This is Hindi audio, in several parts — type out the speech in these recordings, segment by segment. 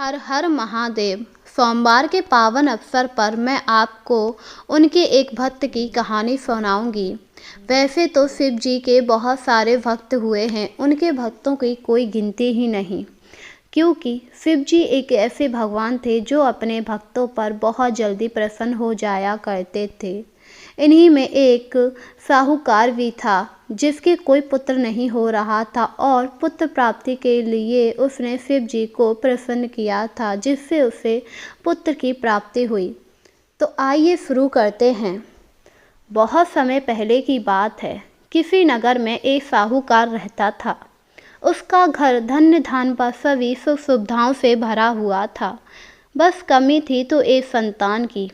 हर हर महादेव। सोमवार के पावन अवसर पर मैं आपको उनके एक भक्त की कहानी सुनाऊंगी। वैसे तो शिव जी के बहुत सारे भक्त हुए हैं, उनके भक्तों की कोई गिनती ही नहीं, क्योंकि शिव जी एक ऐसे भगवान थे जो अपने भक्तों पर बहुत जल्दी प्रसन्न हो जाया करते थे। इन्हीं में एक साहूकार भी था जिसके कोई पुत्र नहीं हो रहा था और पुत्र प्राप्ति के लिए उसने शिव जी को प्रसन्न किया था, जिससे उसे पुत्र की प्राप्ति हुई। तो आइए शुरू करते हैं। बहुत समय पहले की बात है। किसी नगर में एक साहूकार रहता था। उसका घर धन्य धान पर सभी सुख सुविधाओं से भरा हुआ था। बस कमी थी तो एक संतान की।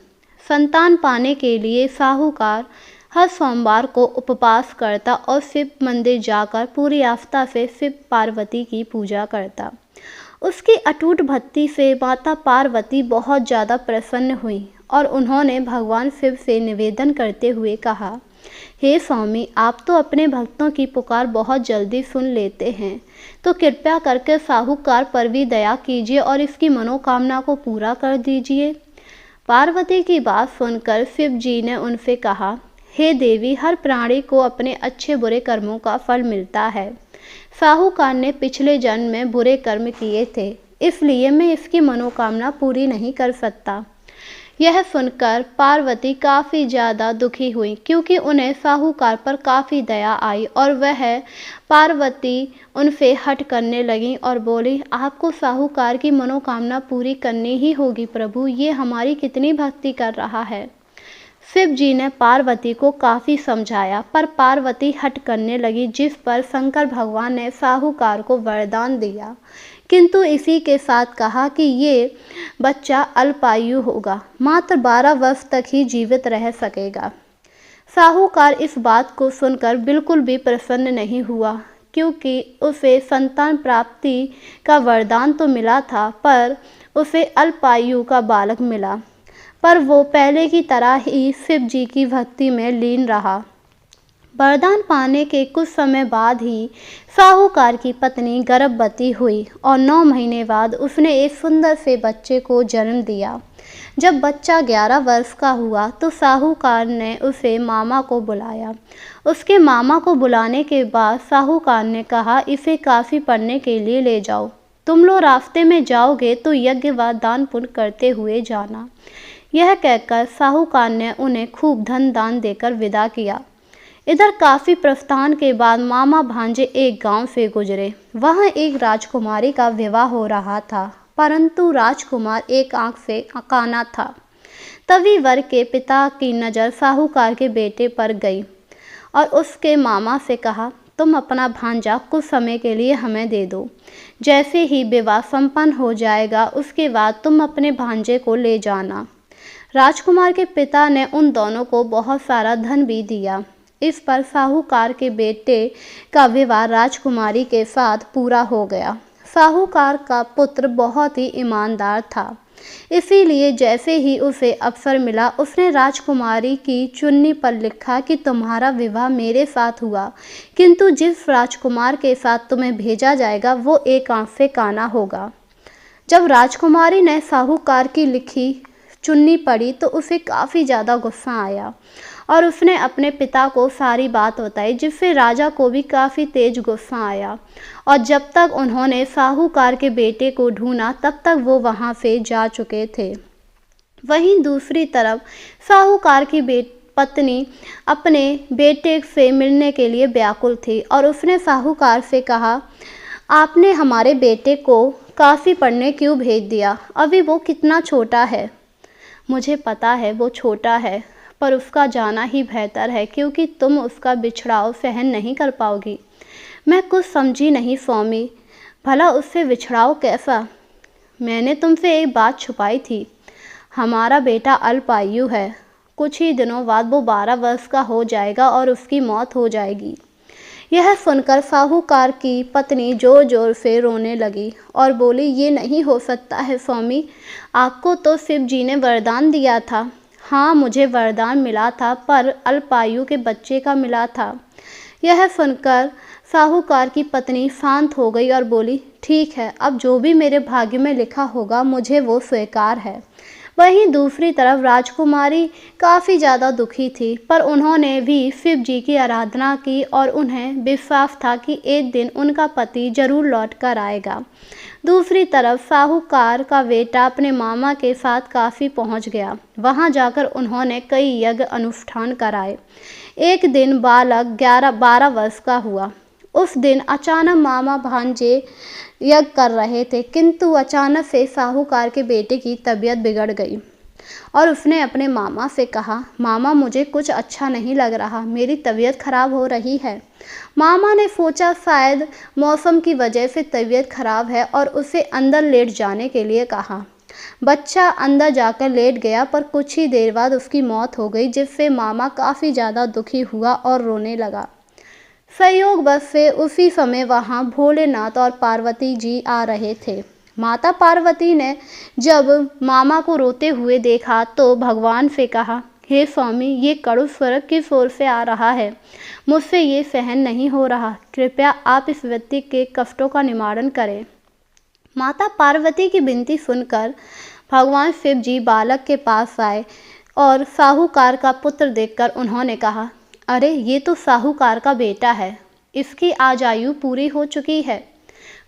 संतान पाने के लिए साहूकार हर सोमवार को उपवास करता और शिव मंदिर जाकर पूरी आस्था से शिव पार्वती की पूजा करता। उसकी अटूट भक्ति से माता पार्वती बहुत ज़्यादा प्रसन्न हुई और उन्होंने भगवान शिव से निवेदन करते हुए कहा, हे स्वामी, आप तो अपने भक्तों की पुकार बहुत जल्दी सुन लेते हैं, तो कृपया करके साहूकार पर भी दया कीजिए और इसकी मनोकामना को पूरा कर दीजिए। पार्वती की बात सुनकर शिव जी ने उनसे कहा, हे देवी, हर प्राणी को अपने अच्छे बुरे कर्मों का फल मिलता है। साहूकार ने पिछले जन्म में बुरे कर्म किए थे, इसलिए मैं इसकी मनोकामना पूरी नहीं कर सकता। यह सुनकर पार्वती काफ़ी ज़्यादा दुखी हुई, क्योंकि उन्हें साहूकार पर काफ़ी दया आई और वह पार्वती उनसे हट करने लगी और बोली, आपको साहूकार की मनोकामना पूरी करनी ही होगी प्रभु, ये हमारी कितनी भक्ति कर रहा है। शिव जी ने पार्वती को काफ़ी समझाया, पर पार्वती हट करने लगी, जिस पर शंकर भगवान ने साहूकार को वरदान दिया, किंतु इसी के साथ कहा कि ये बच्चा अल्पायु होगा, मात्र 12 वर्ष तक ही जीवित रह सकेगा। साहूकार इस बात को सुनकर बिल्कुल भी प्रसन्न नहीं हुआ, क्योंकि उसे संतान प्राप्ति का वरदान तो मिला था, पर उसे अल्पायु का बालक मिला। पर वो पहले की तरह ही शिव जी की भक्ति में लीन रहा। वरदान पाने के कुछ समय बाद ही साहूकार की पत्नी गर्भवती हुई और 9 महीने बाद उसने एक सुंदर से बच्चे को जन्म दिया। जब बच्चा 11 वर्ष का हुआ तो साहूकार ने उसे मामा को बुलाया। उसके मामा को बुलाने के बाद साहूकार ने कहा, इसे काशी पढ़ने के लिए ले जाओ। तुम लोग रास्ते में जाओगे तो यज्ञ व दान पुण्य करते हुए जाना। यह कहकर साहूकार ने उन्हें खूब धन दान देकर विदा किया। इधर काफी प्रस्थान के बाद मामा भांजे एक गांव से गुजरे। वहां एक राजकुमारी का विवाह हो रहा था, परंतु राजकुमार एक आंख से काना था। तभी वर के पिता की नज़र साहूकार के बेटे पर गई और उसके मामा से कहा, तुम अपना भांजा कुछ समय के लिए हमें दे दो। जैसे ही विवाह संपन्न हो जाएगा उसके बाद तुम अपने भांजे को ले जाना। राजकुमार के पिता ने उन दोनों को बहुत सारा धन भी दिया। इस पर साहूकार के बेटे का विवाह राजकुमारी के साथ पूरा हो गया। साहूकार का पुत्र बहुत ही ईमानदार था, इसीलिए जैसे ही उसे अवसर मिला उसने राजकुमारी की चुन्नी पर लिखा कि तुम्हारा विवाह मेरे साथ हुआ, किंतु जिस राजकुमार के साथ तुम्हें भेजा जाएगा वो एक आंख से काना होगा। जब राजकुमारी ने साहूकार की लिखी चुन्नी पड़ी तो उसे काफ़ी ज़्यादा गुस्सा आया और उसने अपने पिता को सारी बात बताई, जिससे राजा को भी काफ़ी तेज गुस्सा आया और जब तक उन्होंने साहूकार के बेटे को ढूंढा तब तक वो वहाँ से जा चुके थे। वहीं दूसरी तरफ साहूकार की पत्नी अपने बेटे से मिलने के लिए व्याकुल थी और उसने साहूकार से कहा, आपने हमारे बेटे को काशी पढ़ने क्यों भेज दिया? अभी वो कितना छोटा है। मुझे पता है वो छोटा है, पर उसका जाना ही बेहतर है, क्योंकि तुम उसका बिछड़ाव सहन नहीं कर पाओगी। मैं कुछ समझी नहीं स्वामी, भला उससे बिछड़ाव कैसा? मैंने तुमसे एक बात छुपाई थी। हमारा बेटा अल्पायु है, कुछ ही दिनों बाद वो 12 वर्ष का हो जाएगा और उसकी मौत हो जाएगी। यह सुनकर साहूकार की पत्नी जोर जोर से रोने लगी और बोली, ये नहीं हो सकता है स्वामी, आपको तो शिव जी ने वरदान दिया था। हाँ, मुझे वरदान मिला था, पर अल्पायु के बच्चे का मिला था। यह सुनकर साहूकार की पत्नी शांत हो गई और बोली, ठीक है, अब जो भी मेरे भाग्य में लिखा होगा मुझे वो स्वीकार है। वहीं दूसरी तरफ राजकुमारी काफ़ी ज़्यादा दुखी थी, पर उन्होंने भी शिव जी की आराधना की और उन्हें विश्वास था कि एक दिन उनका पति जरूर लौट कर आएगा। दूसरी तरफ साहूकार का बेटा अपने मामा के साथ काशी पहुंच गया। वहां जाकर उन्होंने कई यज्ञ अनुष्ठान कराए। एक दिन बालक 11-12 वर्ष का हुआ। उस दिन अचानक मामा भांजे यज्ञ कर रहे थे, किंतु अचानक से साहूकार के बेटे की तबीयत बिगड़ गई और उसने अपने मामा से कहा, मामा मुझे कुछ अच्छा नहीं लग रहा, मेरी तबीयत खराब हो रही है। मामा ने सोचा शायद मौसम की वजह से तबीयत खराब है और उसे अंदर लेट जाने के लिए कहा। बच्चा अंदर जाकर लेट गया, पर कुछ ही देर बाद उसकी मौत हो गई, जिससे मामा काफ़ी ज़्यादा दुखी हुआ और रोने लगा। संयोगवश से उसी समय वहाँ भोलेनाथ और पार्वती जी आ रहे थे। माता पार्वती ने जब मामा को रोते हुए देखा तो भगवान से कहा, हे स्वामी, ये कड़ू स्वर्ग की ओर से आ रहा है, मुझसे ये सहन नहीं हो रहा, कृपया आप इस व्यक्ति के कष्टों का निवारण करें। माता पार्वती की विनती सुनकर भगवान शिव जी बालक के पास आए और साहूकार का पुत्र देखकर उन्होंने कहा, अरे ये तो साहूकार का बेटा है, इसकी आज आयु पूरी हो चुकी है।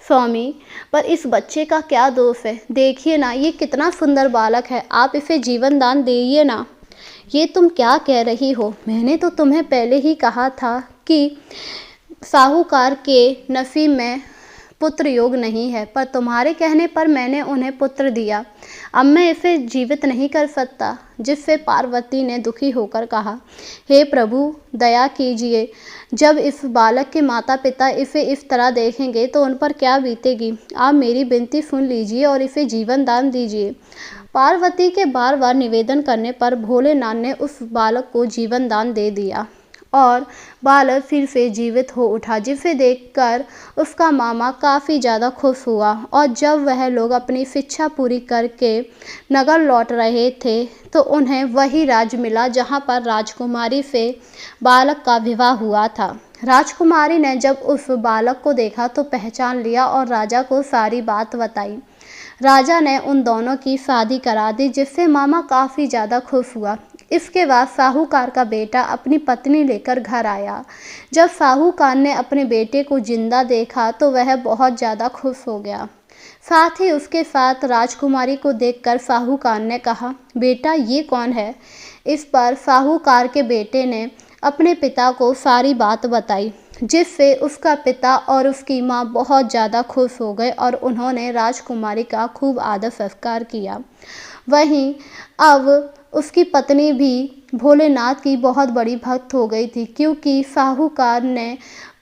स्वामी, पर इस बच्चे का क्या दोष है? देखिए ना, ये कितना सुंदर बालक है, आप इसे जीवन दान दीजिए ना। ये तुम क्या कह रही हो? मैंने तो तुम्हें पहले ही कहा था कि साहूकार के नसीब में पुत्र योग नहीं है, पर तुम्हारे कहने पर मैंने उन्हें पुत्र दिया। अब मैं इसे जीवित नहीं कर सकता। जिससे पार्वती ने दुखी होकर कहा, हे प्रभु, दया कीजिए, जब इस बालक के माता पिता इसे इस तरह देखेंगे तो उन पर क्या बीतेगी। आप मेरी विनती सुन लीजिए और इसे जीवन दान दीजिए। पार्वती के बार बार निवेदन करने पर भोलेनाथ ने उस बालक को जीवन दान दे दिया और बालक फिर से जीवित हो उठा, जिसे देखकर उसका मामा काफ़ी ज़्यादा खुश हुआ। और जब वह लोग अपनी शिक्षा पूरी करके नगर लौट रहे थे तो उन्हें वही राज्य मिला जहाँ पर राजकुमारी से बालक का विवाह हुआ था। राजकुमारी ने जब उस बालक को देखा तो पहचान लिया और राजा को सारी बात बताई। राजा ने उन दोनों की शादी करा दी, जिससे मामा काफ़ी ज़्यादा खुश हुआ। इसके बाद साहूकार का बेटा अपनी पत्नी लेकर घर आया। जब साहूकार ने अपने बेटे को जिंदा देखा तो वह बहुत ज़्यादा खुश हो गया। साथ ही उसके साथ राजकुमारी को देखकर साहूकार ने कहा, बेटा ये कौन है? इस पर साहूकार के बेटे ने अपने पिता को सारी बात बताई, जिससे उसका पिता और उसकी माँ बहुत ज़्यादा खुश हो गए और उन्होंने राजकुमारी का खूब आदर सत्कार किया। वहीं अब उसकी पत्नी भी भोलेनाथ की बहुत बड़ी भक्त हो गई थी, क्योंकि साहूकार ने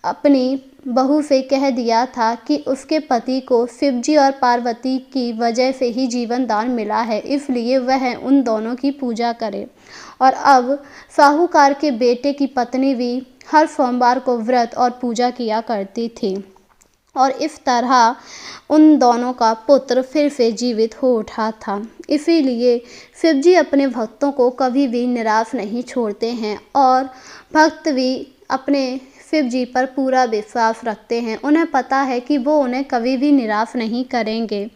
अपनी बहू से कह दिया था कि उसके पति को शिवजी और पार्वती की वजह से ही जीवन दान मिला है, इसलिए वह उन दोनों की पूजा करे। और अब साहूकार के बेटे की पत्नी भी हर सोमवार को व्रत और पूजा किया करती थी और इस तरह उन दोनों का पुत्र फिर से जीवित हो उठा था। इसीलिए शिवजी अपने भक्तों को कभी भी निराश नहीं छोड़ते हैं और भक्त भी अपने शिव जी पर पूरा विश्वास रखते हैं। उन्हें पता है कि वो उन्हें कभी भी निराश नहीं करेंगे।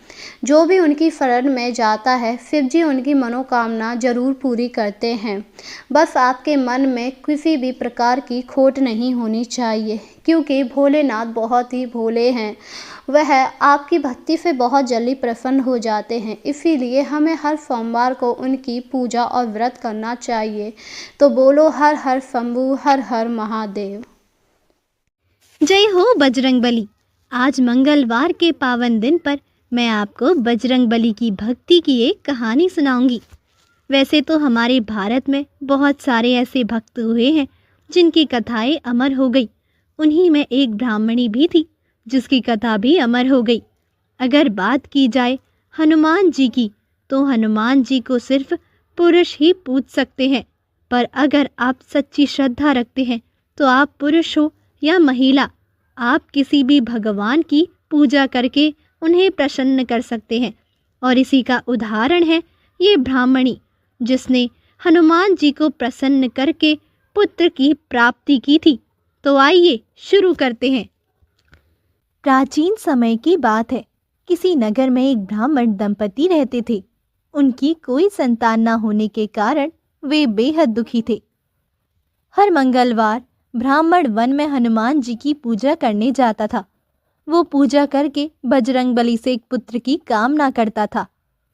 जो भी उनकी शरण में जाता है शिव जी उनकी मनोकामना जरूर पूरी करते हैं। बस आपके मन में किसी भी प्रकार की खोट नहीं होनी चाहिए, क्योंकि भोलेनाथ बहुत ही भोले हैं। वह आपकी भक्ति से बहुत जल्दी प्रसन्न हो जाते हैं। इसीलिए हमें हर सोमवार को उनकी पूजा और व्रत करना चाहिए। तो बोलो हर हर शंभू, हर हर महादेव। जय हो बजरंगबली। आज मंगलवार के पावन दिन पर मैं आपको बजरंगबली की भक्ति की एक कहानी सुनाऊंगी। वैसे तो हमारे भारत में बहुत सारे ऐसे भक्त हुए हैं जिनकी कथाएं अमर हो गई। उन्हीं में एक ब्राह्मणी भी थी जिसकी कथा भी अमर हो गई। अगर बात की जाए हनुमान जी की, तो हनुमान जी को सिर्फ पुरुष ही पूज सकते हैं, पर अगर आप सच्ची श्रद्धा रखते हैं तो आप पुरुष हो या महिला, आप किसी भी भगवान की पूजा करके उन्हें प्रसन्न कर सकते हैं। और इसी का उदाहरण है ये ब्राह्मणी, जिसने हनुमान जी को प्रसन्न करके पुत्र की प्राप्ति की थी। तो आइए शुरू करते हैं। प्राचीन समय की बात है। किसी नगर में एक ब्राह्मण दंपति रहते थे। उनकी कोई संतान न होने के कारण वे बेहद दुखी थे। हर मंगलवार ब्राह्मण वन में हनुमान जी की पूजा करने जाता था। वो पूजा करके बजरंगबली से एक पुत्र की कामना करता था।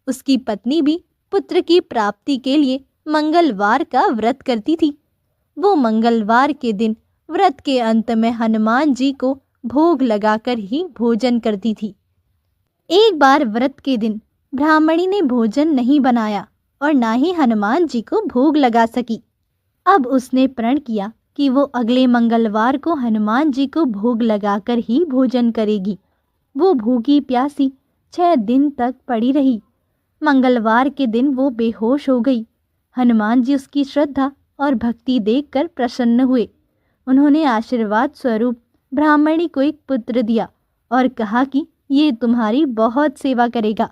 उसकी पत्नी भी पुत्र की प्राप्ति के लिए मंगलवार का व्रत करती थी। वो मंगलवार के दिन व्रत के अंत में हनुमान जी को भोग लगाकर ही भोजन करती थी। एक बार व्रत के दिन ब्राह्मणी ने भोजन नहीं बनाया और ना ही हनुमान जी को भोग लगा सकी। अब उसने प्रण किया कि वो अगले मंगलवार को हनुमान जी को भोग लगाकर ही भोजन करेगी। वो भूखी प्यासी 6 दिन तक पड़ी रही। मंगलवार के दिन वो बेहोश हो गई। हनुमान जी उसकी श्रद्धा और भक्ति देखकर प्रसन्न हुए। उन्होंने आशीर्वाद स्वरूप ब्राह्मणी को एक पुत्र दिया और कहा कि ये तुम्हारी बहुत सेवा करेगा।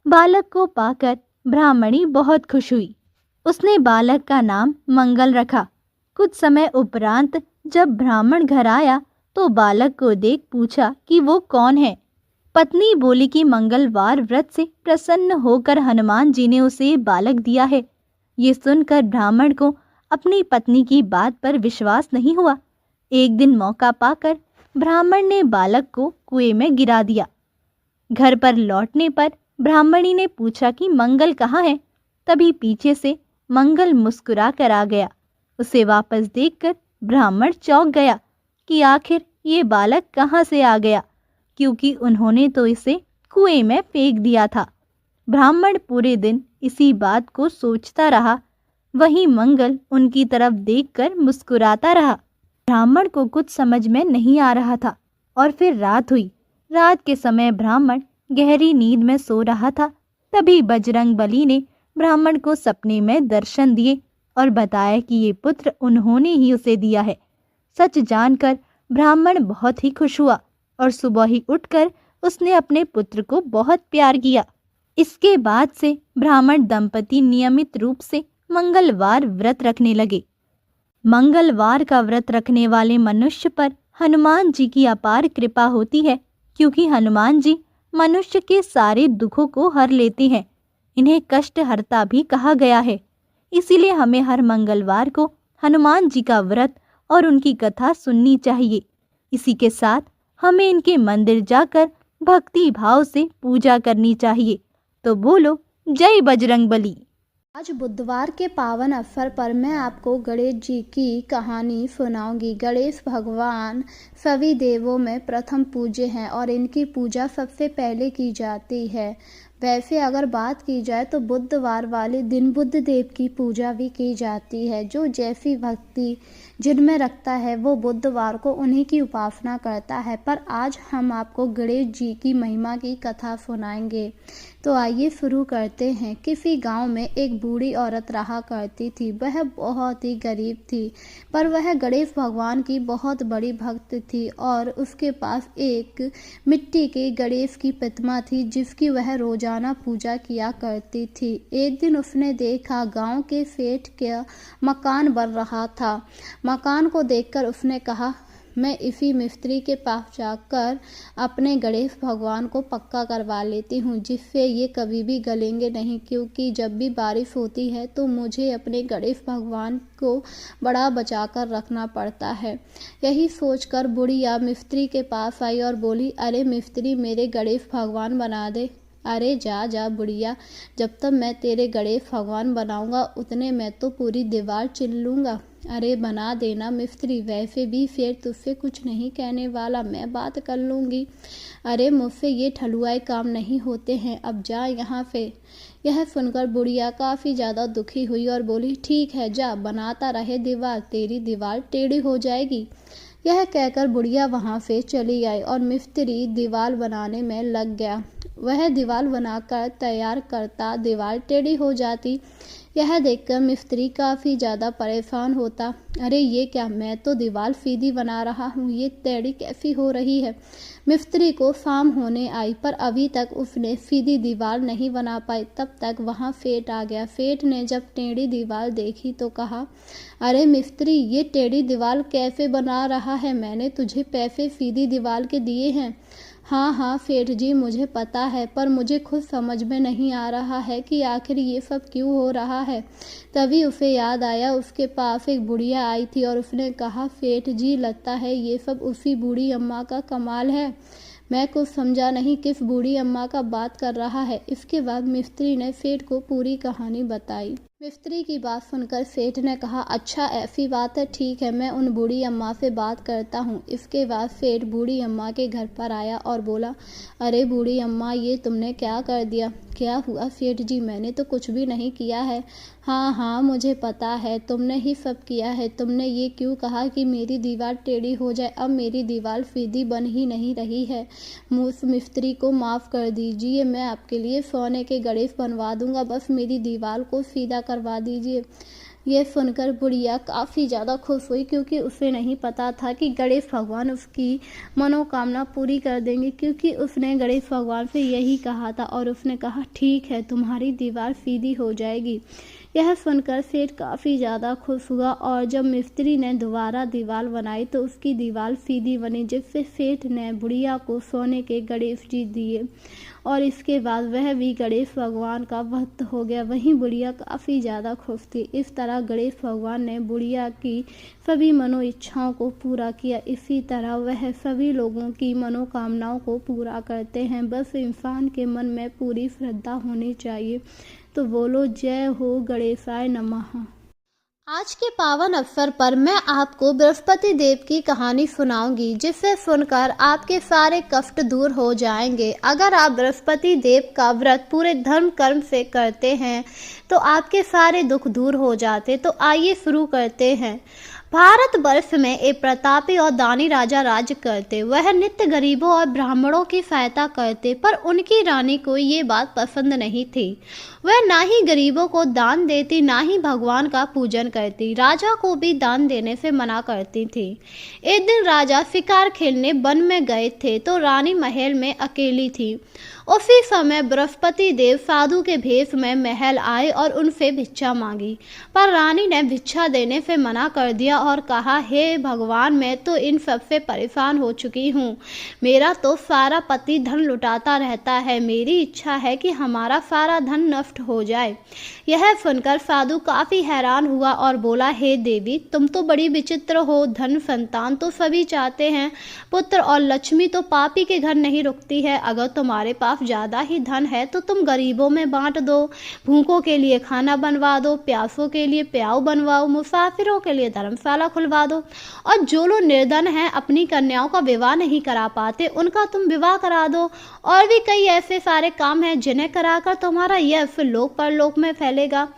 बालक को पाकर ब्राह्मणी बहुत खुश हुई। उसने बालक का नाम मंगल रखा। कुछ समय उपरांत जब ब्राह्मण घर आया तो बालक को देख पूछा कि वो कौन है। पत्नी बोली कि मंगलवार व्रत से प्रसन्न होकर हनुमान जी ने उसे बालक दिया है। ये सुनकर ब्राह्मण को अपनी पत्नी की बात पर विश्वास नहीं हुआ। एक दिन मौका पाकर ब्राह्मण ने बालक को कुएं में गिरा दिया। घर पर लौटने पर ब्राह्मणी ने पूछा कि मंगल कहाँ है। तभी पीछे से मंगल मुस्कुरा कर आ गया। उसे वापस देखकर ब्राह्मण चौंक गया कि आखिर ये बालक कहाँ से आ गया, क्योंकि उन्होंने तो इसे कुएं में फेंक दिया था। ब्राह्मण पूरे दिन इसी बात को सोचता रहा। वहीं मंगल उनकी तरफ देखकर मुस्कुराता रहा। ब्राह्मण को कुछ समझ में नहीं आ रहा था और फिर रात हुई। रात के समय ब्राह्मण गहरी नींद में सो रहा था। तभी बजरंगबली ने ब्राह्मण को सपने में दर्शन दिए और बताया कि ये पुत्र उन्होंने ही उसे दिया है। सच जानकर ब्राह्मण बहुत ही खुश हुआ और सुबह ही उठकर उसने अपने पुत्र को बहुत प्यार किया। इसके बाद से ब्राह्मण दंपति नियमित रूप से मंगलवार व्रत रखने लगे। मंगलवार का व्रत रखने वाले मनुष्य पर हनुमान जी की अपार कृपा होती है, क्योंकि हनुमान जी मनुष्य के सारे दुखों को हर लेते हैं। इन्हें कष्टहर्ता भी कहा गया है। इसीलिए हमें हर मंगलवार को हनुमान जी का व्रत और उनकी कथा सुननी चाहिए। इसी के साथ हमें इनके मंदिर जाकर भक्ति भाव से पूजा करनी चाहिए। तो बोलो जय बजरंगबली। आज बुधवार के पावन अवसर पर मैं आपको गणेश जी की कहानी सुनाऊंगी। गणेश भगवान सभी देवों में प्रथम पूज्य हैं और इनकी पूजा सबसे पहले की जाती है। वैसे अगर बात की जाए तो बुधवार वाले दिन बुध देव की पूजा भी की जाती है। जो जैसी भक्ति जिनमें रखता है वो बुधवार को उन्हीं की उपासना करता है। पर आज हम आपको गणेश जी की महिमा की कथा सुनाएंगे। तो आइए शुरू करते हैं। किसी गांव में एक बूढ़ी औरत रहा करती थी। वह बहुत ही गरीब थी, पर वह गणेश भगवान की बहुत बड़ी भक्त थी और उसके पास एक मिट्टी के गणेश की प्रतिमा थी, जिसकी वह रोजाना पूजा किया करती थी। एक दिन उसने देखा गांव के सेठ का मकान बन रहा था। मकान को देखकर उसने कहा, मैं इसी मिस्त्री के पास जाकर अपने गणेश भगवान को पक्का करवा लेती हूँ, जिससे ये कभी भी गलेंगे नहीं, क्योंकि जब भी बारिश होती है तो मुझे अपने गणेश भगवान को बड़ा बचा कर रखना पड़ता है। यही सोचकर बुढ़िया मिस्त्री के पास आई और बोली, अरे मिस्त्री, मेरे गणेश भगवान बना दे। अरे जा जा बुढ़िया, जब तक मैं तेरे गणेश भगवान बनाऊंगा उतने मैं तो पूरी दीवार चिन लूँगा। अरे बना देना मिस्त्री, वैसे भी फिर तुझसे कुछ नहीं कहने वाला, मैं बात कर लूँगी। अरे मुझसे ये ठलुआए काम नहीं होते हैं, अब जा यहाँ से। यह सुनकर बुढ़िया काफ़ी ज़्यादा दुखी हुई और बोली, ठीक है, जा बनाता रहे दीवार, तेरी दीवार टेढ़ी हो जाएगी। यह कहकर बुढ़िया वहाँ से चली आई और मिस्त्री दीवार बनाने में लग गया। वह दीवार बनाकर तैयार करता, दीवार टेढ़ी हो जाती। यह देखकर मिस्त्री काफ़ी ज़्यादा परेशान होता। अरे ये क्या, मैं तो दीवार सीधी बना रहा हूँ, ये टेढ़ी कैसी हो रही है। मिस्त्री को शाम होने आई पर अभी तक उसने सीधी दीवार नहीं बना पाई। तब तक वहाँ सेठ आ गया। सेठ ने जब टेढ़ी दीवार देखी तो कहा, अरे मिस्त्री, ये टेढ़ी दीवार कैसे बना रहा है? मैंने तुझे पैसे सीधी दीवार के दिए हैं। हाँ हाँ सेठ जी, मुझे पता है, पर मुझे खुद समझ में नहीं आ रहा है कि आखिर ये सब क्यों हो रहा है। तभी उसे याद आया, उसके पास एक बुढ़िया आई थी और उसने कहा, सेठ जी, लगता है ये सब उसी बूढ़ी अम्मा का कमाल है। मैं कुछ समझा नहीं किस बूढ़ी अम्मा का बात कर रहा है। इसके बाद मिस्त्री ने सेठ को पूरी कहानी बताई। मिस्त्री की बात सुनकर सेठ ने कहा, अच्छा ऐसी बात है, ठीक है, मैं उन बूढ़ी अम्मा से बात करता हूँ। इसके बाद सेठ बूढ़ी अम्मा के घर पर आया और बोला, अरे बूढ़ी अम्मा, ये तुमने क्या कर दिया? क्या हुआ सेठ जी? मैंने तो कुछ भी नहीं किया है। हाँ हाँ मुझे पता है, तुमने ही सब किया है। तुमने ये क्यों कहा कि मेरी दीवार टेढ़ी हो जाए? अब मेरी दीवार सीधी बन ही नहीं रही है। मुझ मिस्त्री को माफ़ कर दीजिए, मैं आपके लिए सोने के गणेश बनवा दूंगा, बस मेरी दीवार को सीधा करवा दीजिए। यह सुनकर बुढ़िया काफ़ी ज़्यादा खुश हुई, क्योंकि उसे नहीं पता था कि गणेश भगवान उसकी मनोकामना पूरी कर देंगे, क्योंकि उसने गणेश भगवान से यही कहा था। और उसने कहा, ठीक है, तुम्हारी दीवार सीधी हो जाएगी। यह सुनकर सेठ काफ़ी ज़्यादा खुश हुआ और जब मिस्त्री ने दोबारा दीवार बनाई तो उसकी दीवार सीधी बनी, जिससे सेठ ने बुढ़िया को सोने के गणेश जी दिए और इसके बाद वह भी गणेश भगवान का भक्त हो गया। वहीं बुढ़िया काफ़ी ज़्यादा खुश थी। इस तरह गणेश भगवान ने बुढ़िया की सभी मनो इच्छाओं को पूरा किया। इसी तरह वह सभी लोगों की मनोकामनाओं को पूरा करते हैं। बस इंसान के मन में पूरी श्रद्धा होनी चाहिए। तो बोलो, जय हो गणेशाय नमः। आज के पावन अवसर पर मैं आपको बृहस्पति देव की कहानी सुनाऊंगी, जिसे सुनकर आपके सारे कष्ट दूर हो जाएंगे। अगर आप बृहस्पति देव का व्रत पूरे धर्म कर्म से करते हैं तो आपके सारे दुख दूर हो जाते। तो आइए शुरू करते हैं। भारतवर्ष में एक प्रतापी और दानी राजा राज्य करते। वह नित्य गरीबों और ब्राह्मणों की सहायता करते, पर उनकी रानी को ये बात पसंद नहीं थी। वह ना ही गरीबों को दान देती, ना ही भगवान का पूजन करती। राजा को भी दान देने से मना करती थी। एक दिन राजा शिकार खेलने वन में गए थे तो रानी महल में अकेली थी। उसी समय बृहस्पति देव साधु के भेष में महल आए और उनसे भिक्षा मांगी, पर रानी ने भिक्षा देने से मना कर दिया और कहा, हे भगवान, मैं तो इन सब से परेशान हो चुकी हूँ। मेरा तो सारा पति धन लुटाता रहता है। मेरी इच्छा है कि हमारा सारा धन नष्ट हो जाए। यह सुनकर साधु काफी हैरान हुआ और बोला, हे देवी, तुम तो बड़ी विचित्र हो। धन संतान तो सभी चाहते हैं, पुत्र और लक्ष्मी तो पापी के घर नहीं रुकती है। अगर तुम्हारे पास ज्यादा ही धन है तो तुम गरीबों में बांट दो, भूखों के लिए खाना बनवा दो, प्यासों के लिए प्याऊ बनवाओ, मुसाफिरों के लिए धर्मशाला खुलवा दो, और जो लोग निर्धन हैं, अपनी कन्याओं का विवाह नहीं करा पाते, उनका तुम विवाह करा दो। और भी कई ऐसे सारे काम हैं जिन्हें कराकर तुम्हारा यश लोक परलोक में फैलेगा।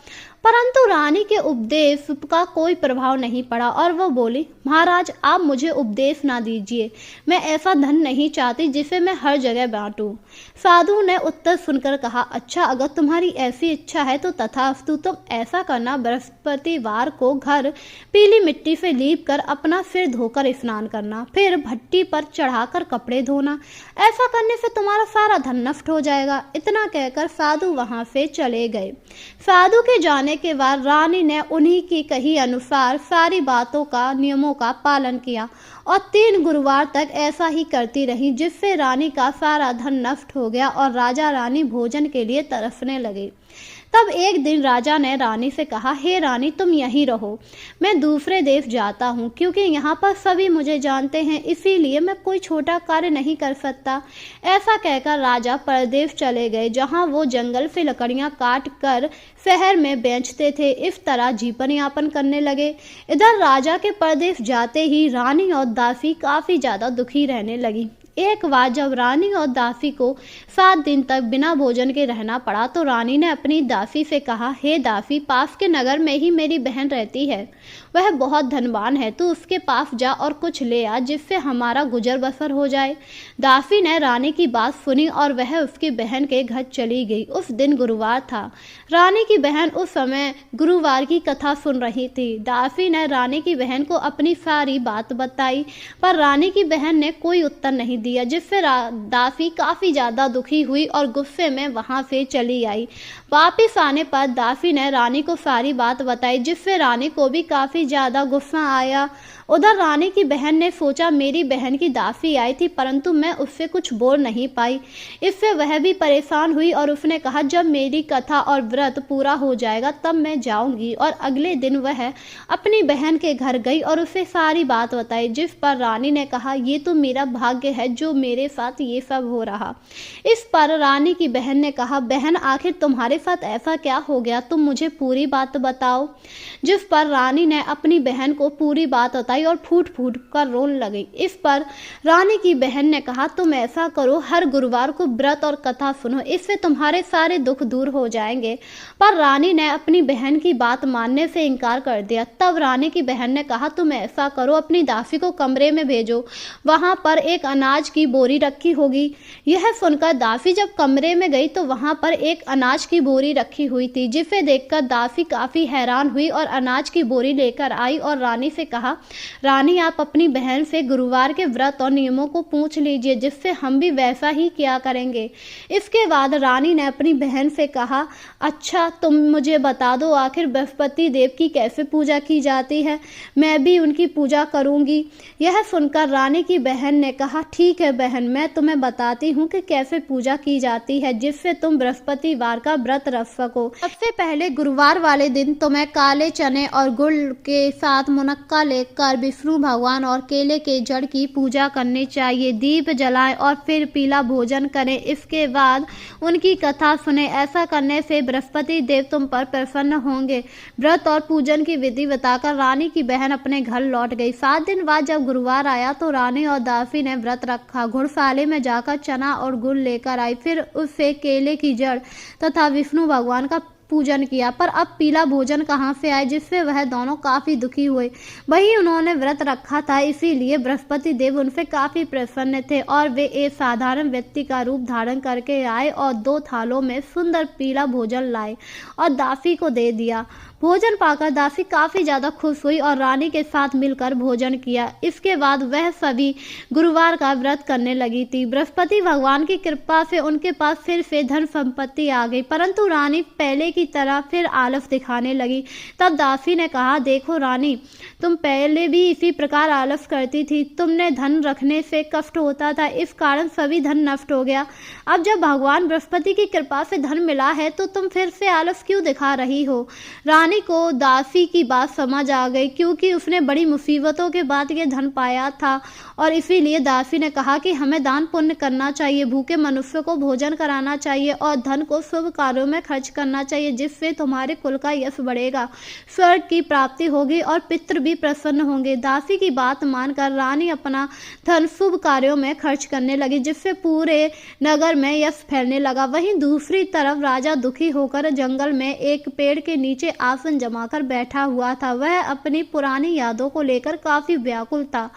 परंतु रानी के उपदेश का कोई प्रभाव नहीं पड़ा और वह बोली, महाराज, आप मुझे उपदेश ना दीजिए। मैं ऐसा धन नहीं चाहती जिसे मैं हर जगह बांटूं। साधु ने उत्तर सुनकर कहा, अच्छा, अगर तुम्हारी ऐसी इच्छा है तो तथास्तु। तुम ऐसा करना, बृहस्पतिवार को घर पीली मिट्टी से लीप कर अपना सिर धोकर स्नान करना, फिर भट्टी पर चढ़ाकर कपड़े धोना। ऐसा करने से तुम्हारा सारा धन नष्ट हो जाएगा। इतना कहकर साधु वहां से चले गए। साधु के जाने के बाद रानी ने उन्हीं की कही अनुसार सारी बातों का, नियमों का पालन किया और 3 गुरुवार तक ऐसा ही करती रही, जिससे रानी का सारा धन नष्ट हो गया और राजा रानी भोजन के लिए तरसने लगे। तब एक दिन राजा ने रानी से कहा, हे रानी, तुम यहीं रहो, मैं दूसरे देश जाता हूँ, क्योंकि यहाँ पर सभी मुझे जानते हैं, इसीलिए मैं कोई छोटा कार्य नहीं कर सकता। ऐसा कहकर राजा परदेश चले गए, जहाँ वो जंगल से लकड़ियाँ काट कर शहर में बेचते थे। इस तरह जीवन यापन करने लगे। इधर राजा के परदेश जाते ही रानी और दासी काफी ज्यादा दुखी रहने लगी। एक बार जब रानी और दासी को 7 दिन तक बिना भोजन के रहना पड़ा तो रानी ने अपनी दासी से कहा, हे दासी, पास के नगर में ही मेरी बहन रहती है, वह बहुत धनवान है, तू उसके पास जा और कुछ ले आ जिससे हमारा गुजर बसर हो जाए। दासी ने रानी की बात सुनी और वह उसकी बहन के घर चली गई। उस दिन गुरुवार था। रानी की बहन उस समय गुरुवार की कथा सुन रही थी। दासी ने रानी की बहन को अपनी सारी बात बताई, पर रानी की बहन ने कोई उत्तर नहीं दिया, जिससे दासी काफ़ी ज़्यादा दुखी हुई और गुस्से में वहाँ से चली आई। वापिस आने पर दासी ने रानी को सारी बात बताई, जिससे रानी को भी काफ़ी ज़्यादा गुस्सा आया। उधर रानी की बहन ने सोचा, मेरी बहन की दासी आई थी परंतु मैं उससे कुछ बोल नहीं पाई। इससे वह भी परेशान हुई और उसने कहा, जब मेरी कथा और व्रत पूरा हो जाएगा तब मैं जाऊंगी। और अगले दिन वह अपनी बहन के घर गई और उसे सारी बात बताई, जिस पर रानी ने कहा, ये तो मेरा भाग्य है जो मेरे साथ ये सब हो रहा। इस पर रानी की बहन ने कहा, बहन, आखिर तुम्हारे साथ ऐसा क्या हो गया, तुम मुझे पूरी बात बताओ। जिस पर रानी ने अपनी बहन को पूरी बात बताई और फूट फूट कर रोने लगी। इस पर रानी की बहन ने कहा, तुम ऐसा करो, हर गुरुवार को व्रत और कथा सुनो, इससे तुम्हारे सारे दुख दूर हो जाएंगे। पर रानी ने अपनी बहन की बात मानने से इनकार कर दिया। तब रानी की बहन ने कहा, तुम ऐसा करो, अपनी दासी को कमरे में भेजो, वहां पर एक अनाज की बोरी रखी होगी। यह सुनकर दासी जब कमरे में गई तो वहां पर एक अनाज की बोरी रखी हुई थी, जिसे देखकर दासी काफी हैरान हुई और अनाज की बोरी लेकर आई और रानी से कहा, रानी, आप अपनी बहन से गुरुवार के व्रत और नियमों को पूछ लीजिए, जिससे हम भी वैसा ही किया करेंगे। इसके बाद रानी ने अपनी बहन से कहा, अच्छा, तुम मुझे बता दो, आखिर बृहस्पति देव की कैसे पूजा की जाती है, मैं भी उनकी पूजा करूंगी। यह सुनकर रानी की बहन ने कहा, ठीक है बहन, मैं तुम्हें बताती हूँ कि कैसे पूजा की जाती है, जिससे तुम बृहस्पतिवार का व्रत रख सको। सबसे पहले गुरुवार वाले दिन तुम्हें काले चने और गुड़ के साथ मुनक्का लेकर विष्णु भगवान और केले के जड़ की पूजा करनी चाहिए। दीप जलाएं और फिर पीला भोजन करें। इसके बाद उनकी कथा सुने। ऐसा करने से बृहस्पति देव तुम पर प्रसन्न होंगे। व्रत और पूजन की विधि बताकर रानी की बहन अपने घर लौट गई। 7 दिन बाद जब गुरुवार आया तो रानी और दासी ने व्रत रखा। घुड़साले में जाकर चना और गुड़ लेकर आई, फिर उससे केले की जड़ तथा विष्णु भगवान का पूजन किया। पर अब पीला भोजन कहाँ से आए, जिससे वह दोनों काफी दुखी हुए। वही उन्होंने व्रत रखा था, इसीलिए बृहस्पति देव उनसे काफी प्रसन्न थे और वे एक साधारण व्यक्ति का रूप धारण करके आए और 2 थालों में सुंदर पीला भोजन लाए और दासी को दे दिया। भोजन पाकर दासी काफी ज्यादा खुश हुई और रानी के साथ मिलकर भोजन किया। इसके बाद वह सभी गुरुवार का व्रत करने लगी थी। बृहस्पति भगवान की कृपा से उनके पास फिर से धन संपत्ति आ गई, परंतु रानी पहले की तरह फिर आलस दिखाने लगी। तब दासी ने कहा, देखो रानी, तुम पहले भी इसी प्रकार आलस करती थी। तुमने धन रखने से कष्ट होता था, इस कारण सभी धन नष्ट हो गया। अब जब भगवान बृहस्पति की कृपा से धन मिला है तो तुम फिर से आलस क्यों दिखा रही हो। रानी को दासी की बात समझ आ गई, क्योंकि उसने बड़ी मुसीबतों के बाद ये धन पाया था और इसीलिए दासी ने कहा कि हमें दान पुण्य करना चाहिए, भूखे मनुष्य को भोजन कराना चाहिए और धन को शुभ कार्यों में खर्च करना चाहिए, जिससे तुम्हारे कुल का यश बढ़ेगा, स्वर्ग की प्राप्ति होगी और पितृ भी प्रसन्न होंगे। दासी की बात मानकर रानी अपना धन शुभ कार्यों में खर्च करने लगी, जिससे पूरे नगर में यश फैलने लगा। वहीं दूसरी तरफ राजा दुखी होकर जंगल में एक पेड़ के नीचे आसन जमाकर बैठा हुआ था। वह अपनी पुरानी यादों को लेकर काफी व्याकुल था।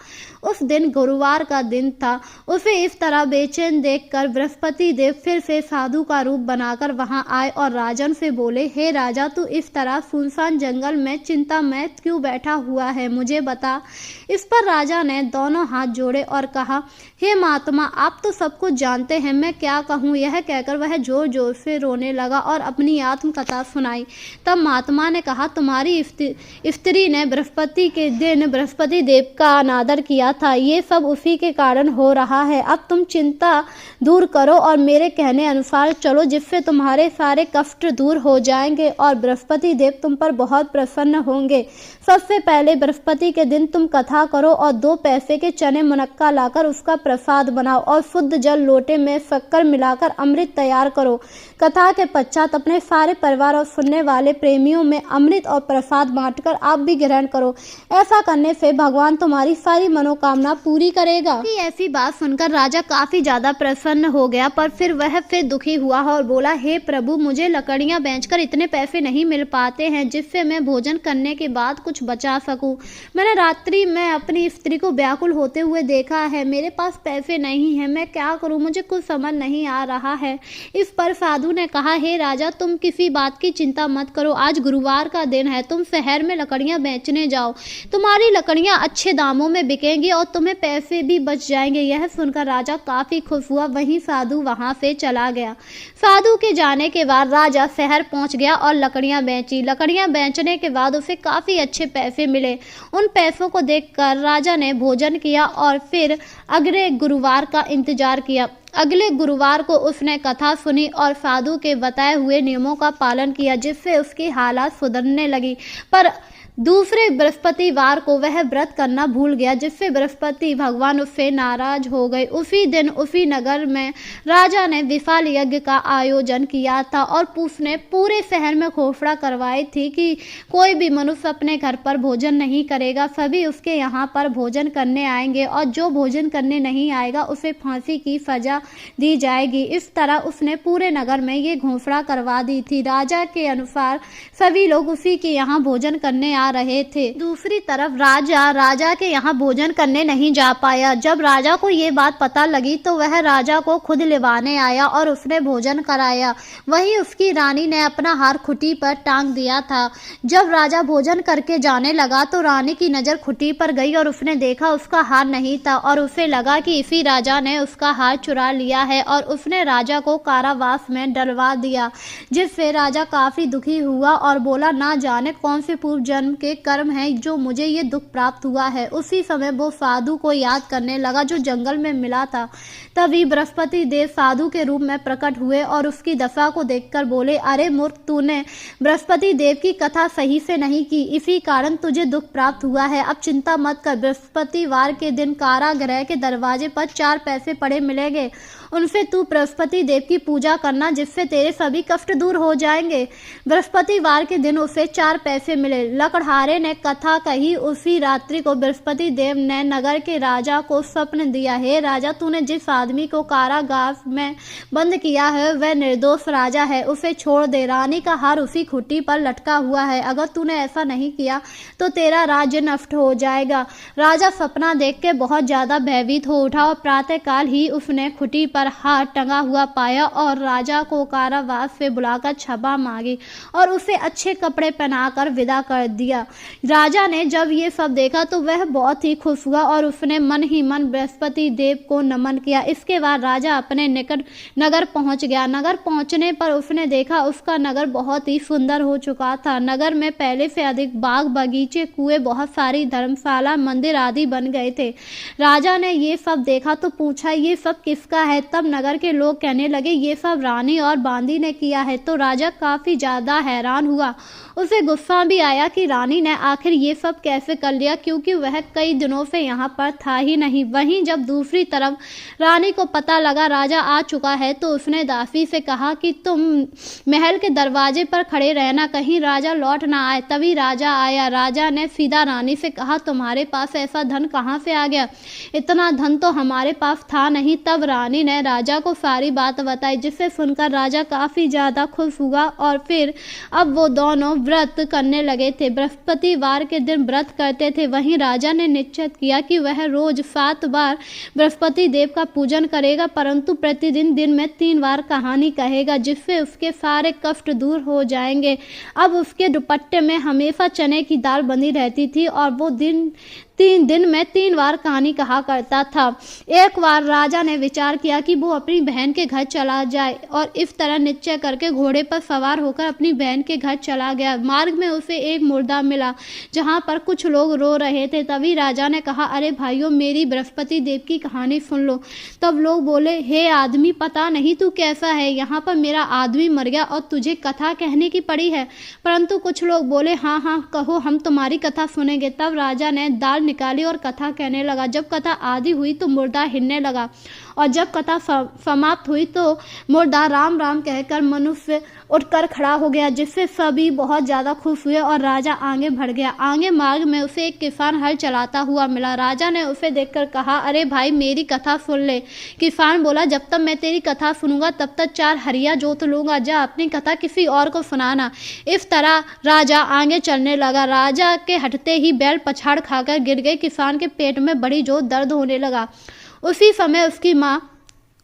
उस दिन गुरुवार का दिन था। उसे इस तरह बेचैन देखकर बृहस्पति देव फिर से साधु का रूप बनाकर वहां आए और राजन से बोले, हे राजा, तू इस तरह सुनसान जंगल में चिंता में क्यों बैठा हुआ है, मुझे बता। इस पर राजा ने दोनों हाथ जोड़े और कहा, हे महात्मा, आप तो सब कुछ जानते हैं, मैं क्या कहूँ। यह कहकर वह जोर जोर से रोने लगा और अपनी आत्मकथा सुनाई। तब महात्मा ने कहा, तुम्हारी स्त्री ने बृहस्पति के दिन बृहस्पति देव का अनादर किया था, ये सब उसी के कारण हो रहा है। अब तुम चिंता दूर करो और मेरे कहने अनुसार चलो, जिससे तुम्हारे सारे कष्ट दूर हो जाएंगे और बृहस्पति देव तुम पर बहुत प्रसन्न होंगे। सबसे पहले बृहस्पति के दिन तुम कथा करो और 2 पैसे के चने मुनक्का लाकर उसका प्रसाद बनाओ और शुद्ध जल लोटे में शक्कर मिलाकर अमृत तैयार करो। कथा के पश्चात अपने सारे परिवार और सुनने वाले प्रेमियों में अमृत और प्रसाद बांटकर आप भी ग्रहण करो। ऐसा करने से भगवान तुम्हारी सारी मनोकामना पूरी करेगा। ऐसी बात सुनकर राजा काफी ज्यादा प्रसन्न हो गया, पर फिर वह दुखी हुआ और बोला, हे प्रभु, मुझे लकड़ियां बेचकर इतने पैसे नहीं मिल पाते हैं जिससे मैं भोजन करने के बाद कुछ बचा सकूं। मैंने रात्रि में अपनी स्त्री को व्याकुल होते हुए देखा है। मेरे पास पैसे नहीं हैं, मैं क्या करूं, मुझे कुछ समझ नहीं आ रहा है। इस पर साधु ने कहा, हे राजा, तुम किसी बात की चिंता मत करो। आज गुरुवार का दिन है, तुम शहर में लकड़ियां बेचने जाओ। तुम्हारी लकड़ियां अच्छे दामों में बिकेंगी और तुम्हें पैसे भी बच जाएंगे। यह सुनकर राजा काफी खुश हुआ। वहीं साधु वहां से चला गया। साधु के जाने के बाद राजा शहर पहुंच गया और लकड़ियां बेची। लकड़ियां बेचने के बाद उसे काफी अच्छे पैसे मिले। उन पैसों को देखकर राजा ने भोजन किया और फिर अगले गुरुवार का इंतजार किया। अगले गुरुवार को उसने कथा सुनी और साधु के बताए हुए नियमों का पालन किया, जिससे उसकी हालत सुधरने लगी। पर दूसरे बृहस्पतिवार को वह व्रत करना भूल गया, जिससे बृहस्पति भगवान उससे नाराज हो गए। उसी दिन उसी नगर में राजा ने विशाल यज्ञ का आयोजन किया था और उसने पूरे शहर में घोषणा करवाई थी कि कोई भी मनुष्य अपने घर पर भोजन नहीं करेगा, सभी उसके यहाँ पर भोजन करने आएंगे और जो भोजन करने नहीं आएगा उसे फांसी की सजा दी जाएगी। इस तरह उसने पूरे नगर में ये घोषणा करवा दी थी। राजा के अनुसार सभी लोग उसी के यहाँ भोजन करने आ रहे थे। दूसरी तरफ राजा के यहाँ भोजन करने नहीं जा पाया। जब राजा को ये बात पता लगी तो वह राजा को खुद लिवाने आया और उसने भोजन कराया। वहीं उसकी रानी ने अपना हार खुटी पर टांग दिया था। जब राजा भोजन करके जाने लगा तो रानी की नजर खुटी पर गई और उसने देखा उसका हार नहीं था और उसे लगा कि इसी राजा ने उसका हार चुरा लिया है और उसने राजा को कारावास में डलवा दिया, जिससे राजा काफी दुखी हुआ और बोला, ना जाने कौन से पूर्व जन्म के कर्म है जो मुझे ये दुख प्राप्त हुआ है। उसी समय वो साधु को याद करने लगा जो जंगल में मिला था। तभी बृहस्पति देव साधु के रूप में प्रकट हुए और उसकी दशा को देखकर बोले, अरे मूर्ख, तूने बृहस्पति देव की कथा सही से नहीं की, इसी कारण तुझे दुख प्राप्त हुआ है। अब चिंता मत कर, बृहस्पतिवार के दिन कारागृह के दरवाजे पर 4 पैसे पड़े मिलेंगे, उनसे तू बृहस्पति देव की पूजा करना, जिससे तेरे सभी कष्ट दूर हो जाएंगे। बृहस्पतिवार के दिन उसे 4 पैसे मिले। लकड़हारे ने कथा कही। उसी रात्रि को बृहस्पति देव ने नगर के राजा को स्वप्न दिया, हे राजा, तूने जिस आदमी को कारागार में बंद किया है वह निर्दोष राजा है, उसे छोड़ दे। रानी का हार उसी खुटी पर लटका हुआ है। अगर तूने ऐसा नहीं किया तो तेरा राज्य नष्ट हो जाएगा। राजा सपना देख के बहुत ज्यादा भयभीत हो उठा और प्रातःकाल ही उसने खुटी पर हार टंगा हुआ पाया और राजा को कारावास से बुलाकर क्षमा मांगी और उसे अच्छे कपड़े पहनाकर विदा कर दिया। राजा ने जब ये सब देखा तो वह बहुत ही खुश हुआ और उसने मन ही मन बृहस्पति देव को नमन किया। इसके बाद राजा अपने निकट नगर पहुंच गया। नगर पहुंचने पर उसने देखा उसका नगर बहुत ही सुंदर हो चुका था। नगर में पहले से अधिक बाग, बगीचे, कुएं, बहुत सारी धर्मशाला, मंदिर आदि बन गए थे। राजा ने ये सब देखा तो पूछा, ये सब किसका है? तब नगर के लोग कहने लगे, ये सब रानी और बांदी ने किया है। तो राजा काफी ज्यादा हैरान हुआ। उसे गुस्सा भी आया कि रानी ने आखिर ये सब कैसे कर लिया, क्योंकि वह कई दिनों से यहाँ पर था ही नहीं। वहीं जब दूसरी तरफ रानी को पता लगा राजा आ चुका है तो उसने दासी से कहा कि तुम महल के दरवाजे पर खड़े रहना, कहीं राजा लौट ना आए। तभी राजा आया। राजा ने सीधा रानी से कहा, तुम्हारे पास ऐसा धन कहाँ से आ गया? इतना धन तो हमारे पास था नहीं। तब रानी ने राजा को सारी बात बताई, जिससे सुनकर राजा काफी ज्यादा खुश हुआ और फिर अब वो दोनों व्रत करने लगे थे। बृहस्पतिवार के दिन व्रत करते थे। वहीं राजा ने निश्चय किया कि वह रोज 7 बार बृहस्पति देव का पूजन करेगा, परंतु प्रतिदिन दिन में 3 बार कहानी कहेगा, जिससे उसके सारे कष्ट दूर हो जाएंगे। अब उसके दुपट्टे में हमेशा चने की दाल बंधी रहती थी और वो दिन 3 दिन में 3 बार कहानी कहा करता था। एक बार राजा ने विचार किया कि वो अपनी बहन के घर चला जाए और इस तरह निश्चय करके घोड़े पर सवार होकर अपनी बहन के घर चला गया। मार्ग में उसे एक मुर्दा मिला जहाँ पर कुछ लोग रो रहे थे। तभी राजा ने कहा, अरे भाइयों, मेरी बृहस्पति देव की कहानी सुन लो। तब लोग बोले, हे आदमी, पता नहीं तू कैसा है, यहाँ पर मेरा आदमी मर गया और तुझे कथा कहने की पड़ी है। परंतु कुछ लोग बोले, हाँ हाँ कहो, हम तुम्हारी कथा सुनेंगे। तब राजा ने दाल निकाली और कथा कहने लगा। जब कथा आधी हुई तो मुर्दा हिलने लगा और जब कथा समाप्त हुई तो मुर्दा राम राम कहकर मनुष्य उठकर खड़ा हो गया, जिससे सभी बहुत ज़्यादा खुश हुए और राजा आगे बढ़ गया। आगे मार्ग में उसे एक किसान हल चलाता हुआ मिला। राजा ने उसे देखकर कहा, अरे भाई, मेरी कथा सुन ले। किसान बोला, जब तक मैं तेरी कथा सुनूंगा तब तक 4 हरिया जोत लूंगा, जा अपनी कथा किसी और को सुनाना। इस तरह राजा आगे चलने लगा। राजा के हटते ही बैल पछाड़ खाकर गिर गए। किसान के पेट में बड़ी जोर दर्द होने लगा। उसी समय उसकी माँ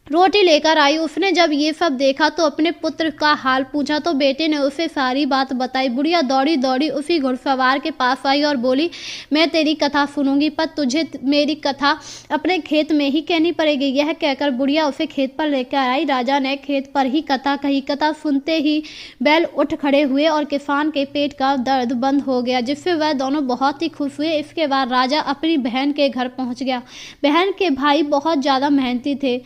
रोटी लेकर आई। उसने जब ये सब देखा तो अपने पुत्र का हाल पूछा तो बेटे ने उसे सारी बात बताई। बुढ़िया दौड़ी दौड़ी उसी घुड़सवार के पास आई और बोली, मैं तेरी कथा सुनूंगी, पर तुझे मेरी कथा अपने खेत में ही कहनी पड़ेगी। यह कहकर बुढ़िया उसे खेत पर लेकर आई। राजा ने खेत पर ही कथा कही। कथा सुनते ही बैल उठ खड़े हुए और किसान के पेट का दर्द बंद हो गया, जिससे वह दोनों बहुत ही खुश हुए। इसके बाद राजा अपनी बहन के घर पहुंच गया। बहन के भाई बहुत ज़्यादा मेहनती थे।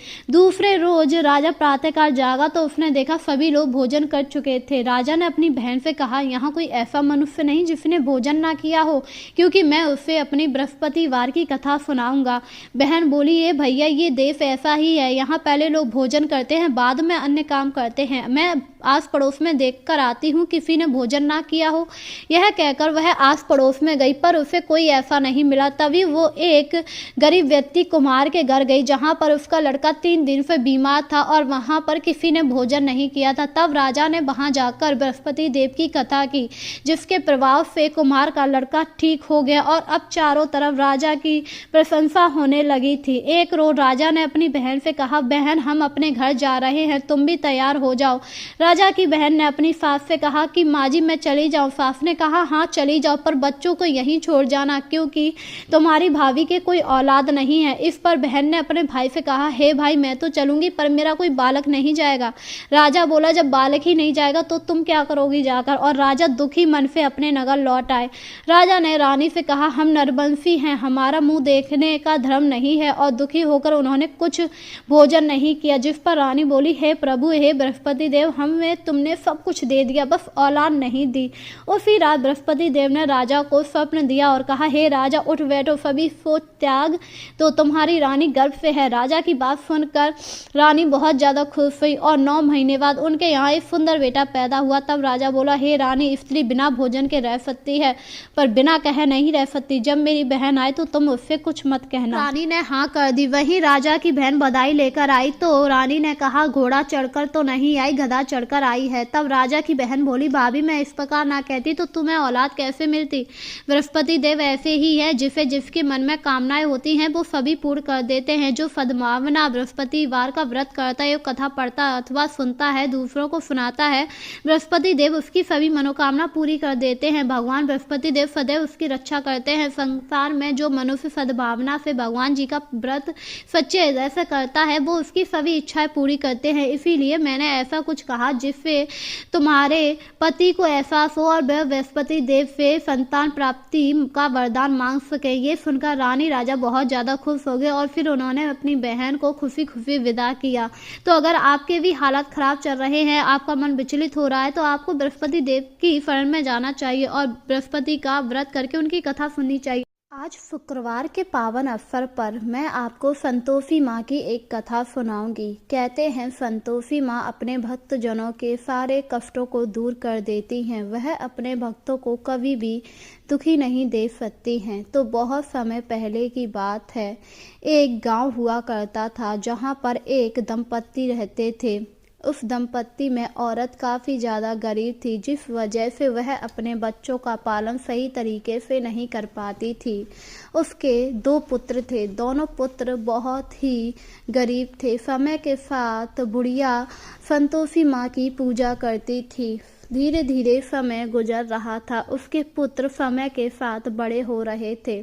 दूसरे रोज राजा प्रातःकाल जागा तो उसने देखा सभी लोग भोजन कर चुके थे। राजा ने अपनी बहन से कहा, यहाँ कोई ऐसा मनुष्य नहीं जिसने भोजन ना किया हो, क्योंकि मैं उसे अपनी बृहस्पतिवार की कथा सुनाऊंगा। बहन बोली, ये भैया, ये देश ऐसा ही है, यहाँ पहले लोग भोजन करते हैं, बाद में अन्य काम करते हैं। मैं आस पड़ोस में देख कर आती हूँ किसी ने भोजन ना किया हो। यह कहकर वह आस पड़ोस में गई, पर उसे कोई ऐसा नहीं मिला। तभी वो एक गरीब व्यक्ति कुम्हार के घर गई, जहाँ पर उसका लड़का 3 दिन से बीमार था और वहाँ पर किसी ने भोजन नहीं किया था। तब राजा ने वहाँ जाकर बृहस्पति देव की कथा की, जिसके प्रभाव से कुम्हार का लड़का ठीक हो गया और अब चारों तरफ राजा की प्रशंसा होने लगी थी। एक रोज राजा ने अपनी बहन से कहा, बहन, हम अपने घर जा रहे हैं, तुम भी तैयार हो जाओ। राजा की बहन ने अपनी सास से कहा कि माँ जी, मैं चली जाऊँ। सास ने कहा, हाँ चली जाओ, पर बच्चों को यहीं छोड़ जाना, क्योंकि तुम्हारी भाभी के कोई औलाद नहीं है। इस पर बहन ने अपने भाई से कहा, हे भाई, मैं तो चलूंगी, पर मेरा कोई बालक नहीं जाएगा। राजा बोला, जब बालक ही नहीं जाएगा तो तुम क्या करोगी जाकर? और राजा दुखी मन से अपने नगर लौट आए। राजा ने रानी से कहा, हम नरवंशी हैं, हमारा मुंह देखने का धर्म नहीं है, और दुखी होकर उन्होंने कुछ भोजन नहीं किया। जिस पर रानी बोली, हे प्रभु, हे बृहस्पति देव, हमें तुमने सब कुछ दे दिया, बस औलाद नहीं दी। उसी रात बृहस्पति देव ने राजा को स्वप्न दिया और कहा, हे राजा, उठ बैठो, सभी सोच त्याग तो तुम्हारी रानी गर्भ से है। राजा की बात सुनकर रानी बहुत ज़्यादा खुश हुई और 9 महीने बाद उनके यहाँ एक सुंदर बेटा पैदा हुआ। तब राजा बोला, हे रानी, स्त्री बिना भोजन के रह सकती है, पर बिना कहे नहीं रह सकती। जब मेरी बहन आए तो तुम उससे कुछ मत कहना। रानी ने हाँ कर दी। वहीं राजा की बहन बधाई लेकर आई तो रानी ने कहा, घोड़ा चढ़कर तो नहीं आई, गधा चढ़कर आई है। तब राजा की बहन बोली, भाभी, मैं इस प्रकार ना कहती तो तुम्हें औलाद कैसे मिलती? बृहस्पति देव ऐसे ही है, जिसे जिसके मन में कामनाएं होती हैं वो सभी पूर्ण कर देते हैं। जो सद्भावना बृहस्पतिवार का व्रत करता है, कथा पढ़ता अथवा सुनता है, दूसरों को सुनाता है, बृहस्पति देव उसकी सभी मनोकामना पूरी कर देते हैं। भगवान बृहस्पति देव सदैव उसकी रक्षा करते हैं। संसार में जो मनुष्य सद्भावना से भगवान जी का व्रत सच्चे हृदय से करता है, वो उसकी सभी इच्छाएं पूरी करते हैं। इसीलिए मैंने ऐसा कुछ कहा जिससे तुम्हारे पति को एहसास हो और वह बृहस्पति देव से संतान प्राप्ति का वरदान मांग सके। ये सुनकर रानी राजा बहुत ज़्यादा खुश हो गए और फिर उन्होंने अपनी बहन को खुशी खुशी विदा किया। तो अगर आपके भी हालात खराब चल रहे हैं, आपका मन विचलित हो रहा है, तो आपको बृहस्पति देव की शरण में जाना चाहिए और बृहस्पति का व्रत करके उनकी कथा सुननी चाहिए। आज शुक्रवार के पावन अवसर पर मैं आपको संतोषी माँ की एक कथा सुनाऊंगी। कहते हैं संतोषी माँ अपने भक्तजनों के सारे कष्टों को दूर कर देती हैं। वह अपने भक्तों को कभी भी दुखी नहीं दे सकती हैं। तो बहुत समय पहले की बात है, एक गांव हुआ करता था जहां पर एक दंपत्ति रहते थे। उस दंपत्ति में औरत काफ़ी ज़्यादा गरीब थी, जिस वजह से वह अपने बच्चों का पालन सही तरीके से नहीं कर पाती थी। उसके 2 पुत्र थे, दोनों पुत्र बहुत ही गरीब थे। समय के साथ बुढ़िया संतोषी माँ की पूजा करती थी। धीरे धीरे समय गुजर रहा था। उसके पुत्र समय के साथ बड़े हो रहे थे।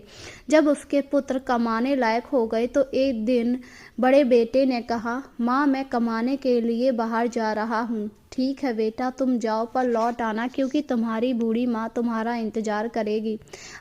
जब उसके पुत्र कमाने लायक हो गए तो एक दिन बड़े बेटे ने कहा, माँ मैं कमाने के लिए बाहर जा रहा हूँ। ठीक है बेटा, तुम जाओ, पर लौट आना क्योंकि तुम्हारी बूढ़ी माँ तुम्हारा इंतजार करेगी।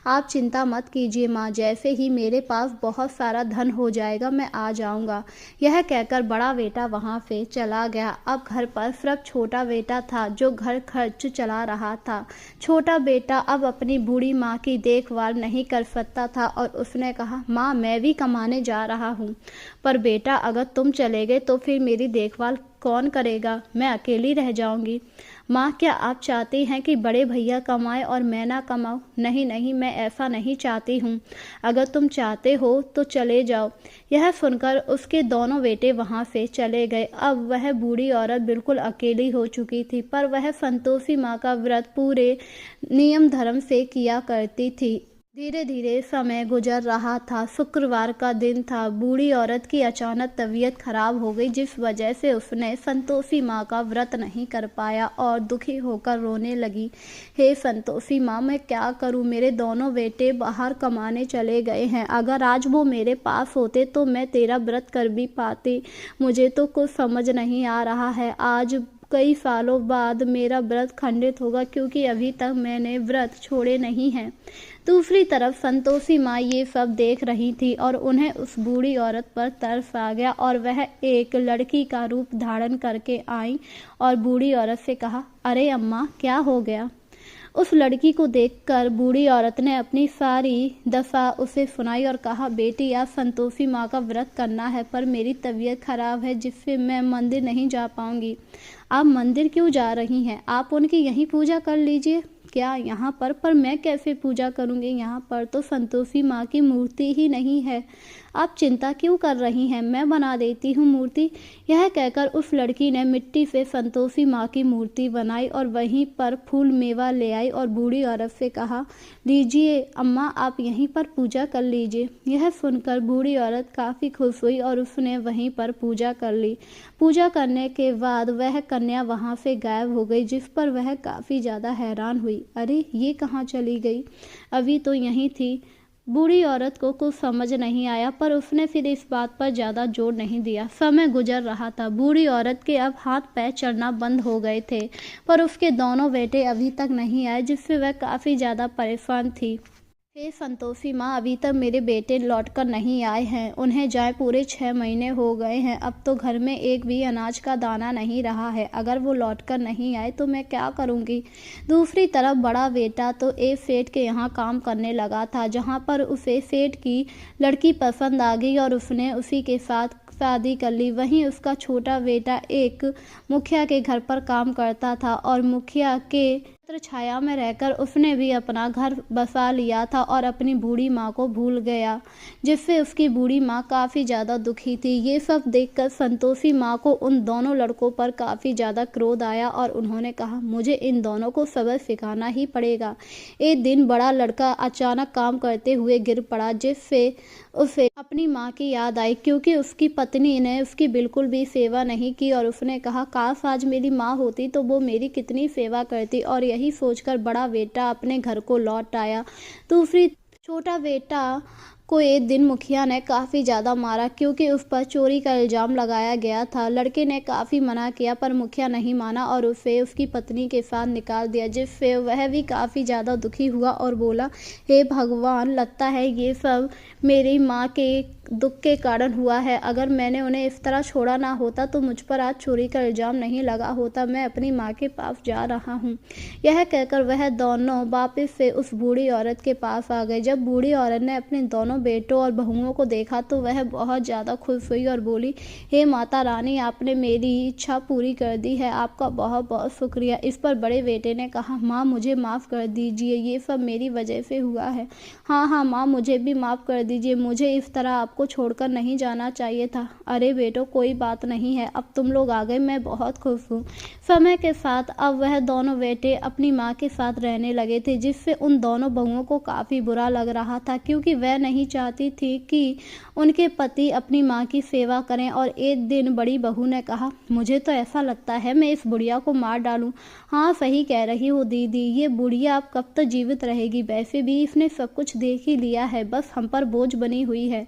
आप चिंता मत कीजिए माँ, जैसे ही मेरे पास बहुत सारा धन हो जाएगा मैं आ जाऊँगा। यह कहकर बड़ा बेटा वहाँ से चला गया। अब घर पर सिर्फ छोटा बेटा था जो घर खर्च चला रहा था। छोटा बेटा अब अपनी बूढ़ी माँ की देखभाल नहीं कर सकता था और उसने कहा, माँ मैं भी कमाने जा रहा हूँ, पर बेटा अगर तुम चले गए तो फिर मेरी देखभाल कौन करेगा? मैं अकेली रह जाऊंगी। माँ क्या आप चाहती हैं कि बड़े भैया कमाए और मैं ना कमाऊँ? नहीं नहीं, मैं ऐसा नहीं चाहती हूँ। अगर तुम चाहते हो तो चले जाओ। यह सुनकर उसके दोनों बेटे वहाँ से चले गए। अब वह बूढ़ी औरत बिल्कुल अकेली हो चुकी थी, पर वह संतोषी माँ का व्रत पूरे नियम धर्म से किया करती थी। धीरे धीरे समय गुजर रहा था। शुक्रवार का दिन था। बूढ़ी औरत की अचानक तबीयत खराब हो गई, जिस वजह से उसने संतोषी माँ का व्रत नहीं कर पाया और दुखी होकर रोने लगी। हे संतोषी माँ, मैं क्या करूँ? मेरे दोनों बेटे बाहर कमाने चले गए हैं। अगर आज वो मेरे पास होते तो मैं तेरा व्रत कर भी पाती। मुझे तो कुछ समझ नहीं आ रहा है। आज कई सालों बाद मेरा व्रत खंडित होगा क्योंकि अभी तक मैंने व्रत छोड़े नहीं हैं। दूसरी तरफ संतोषी माँ ये सब देख रही थी और उन्हें उस बूढ़ी औरत पर तरस आ गया और वह एक लड़की का रूप धारण करके आई और बूढ़ी औरत से कहा, अरे अम्मा क्या हो गया? उस लड़की को देखकर बूढ़ी औरत ने अपनी सारी दशा उसे सुनाई और कहा, बेटी आज संतोषी माँ का व्रत करना है, पर मेरी तबीयत खराब है जिससे मैं मंदिर नहीं जा पाऊंगी। आप मंदिर क्यों जा रही हैं? आप उनकी यहीं पूजा कर लीजिए। क्या यहाँ पर मैं कैसे पूजा करूँगी? यहाँ पर तो संतोषी माँ की मूर्ति ही नहीं है। आप चिंता क्यों कर रही हैं? मैं बना देती हूँ मूर्ति। यह कहकर उस लड़की ने मिट्टी से संतोषी माँ की मूर्ति बनाई और वहीं पर फूल मेवा ले आई और बूढ़ी औरत से कहा, लीजिए अम्मा, आप यहीं पर पूजा कर लीजिए। यह सुनकर बूढ़ी औरत काफ़ी खुश हुई और उसने वहीं पर पूजा कर ली। पूजा करने के बाद वह कन्या वहाँ से गायब हो गई, जिस पर वह काफ़ी ज़्यादा हैरान हुई। अरे ये कहाँ चली गई? अभी तो यहीं थी। बूढ़ी औरत को कुछ समझ नहीं आया, पर उसने फिर इस बात पर ज़्यादा जोर नहीं दिया। समय गुजर रहा था। बूढ़ी औरत के अब हाथ पैर चलना बंद हो गए थे, पर उसके दोनों बेटे अभी तक नहीं आए, जिससे वह काफ़ी ज़्यादा परेशान थी। हे संतोषी माँ, अभी तक मेरे बेटे लौटकर नहीं आए हैं। उन्हें जाए पूरे 6 महीने हो गए हैं। अब तो घर में एक भी अनाज का दाना नहीं रहा है। अगर वो लौटकर नहीं आए तो मैं क्या करूँगी? दूसरी तरफ बड़ा बेटा तो एक सेठ के यहाँ काम करने लगा था, जहाँ पर उसे सेठ की लड़की पसंद आ गई और उसने उसी के साथ शादी कर ली। वहीं उसका छोटा बेटा एक मुखिया के घर पर काम करता था और मुखिया के छाया में रहकर उसने भी अपना घर बसा लिया था और अपनी बूढ़ी माँ को भूल गया, जिससे उसकी बूढ़ी माँ काफ़ी ज़्यादा दुखी थी। ये सब देखकर संतोषी माँ को उन दोनों लड़कों पर काफ़ी ज़्यादा क्रोध आया और उन्होंने कहा, मुझे इन दोनों को सबक सिखाना ही पड़ेगा। एक दिन बड़ा लड़का अचानक काम करते हुए गिर पड़ा, जिससे उसे अपनी माँ की याद आई, क्योंकि उसकी पत्नी ने उसकी बिल्कुल भी सेवा नहीं की और उसने कहा, काश आज मेरी माँ होती तो वो मेरी कितनी सेवा करती। और यही सोचकर बड़ा बेटा अपने घर को लौट आया। दूसरी छोटा बेटा को एक दिन मुखिया ने काफ़ी ज़्यादा मारा, क्योंकि उस पर चोरी का इल्ज़ाम लगाया गया था। लड़के ने काफ़ी मना किया, पर मुखिया नहीं माना और उसे उसकी पत्नी के साथ निकाल दिया, जिससे वह भी काफ़ी ज़्यादा दुखी हुआ और बोला, हे भगवान, लगता है ये सब मेरी माँ के दुख के कारण हुआ है। अगर मैंने उन्हें इस तरह छोड़ा ना होता तो मुझ पर आज चोरी का इल्ज़ाम नहीं लगा होता। मैं अपनी माँ के पास जा रहा हूँ। यह कहकर वह दोनों वापस से उस बूढ़ी औरत के पास आ गए। जब बूढ़ी औरत ने अपने दोनों बेटों और बहुओं को देखा तो वह बहुत ज़्यादा खुश हुई और बोली, हे माता रानी, आपने मेरी इच्छा पूरी कर दी है। आपका बहुत बहुत शुक्रिया। इस पर बड़े बेटे ने कहा, माँ मुझे माफ़ कर दीजिए, ये सब मेरी वजह से हुआ है। हाँ हाँ माँ, मुझे भी माफ़ कर दीजिए। मुझे इस तरह आपको छोड़कर नहीं जाना चाहिए था। अरे बेटो, कोई बात नहीं है, अब तुम लोग आ गए, मैं बहुत खुश हूँ। समय के साथ अब वह दोनों बेटे अपनी माँ के साथ रहने लगे थे, जिससे उन दोनों बहुओं को काफ़ी बुरा लग रहा था, क्योंकि वह नहीं नहीं चाहती थी कि उनके पति अपनी माँ की सेवा करें। और एक दिन बड़ी बहू ने कहा, मुझे तो ऐसा लगता है मैं इस बुढ़िया को मार डालूं। हाँ, सही कह रही हो दीदी, ये बुढ़िया अब कब तक जीवित रहेगी? वैसे भी इसने सब कुछ देख ही लिया है, बस हम पर बोझ बनी हुई है।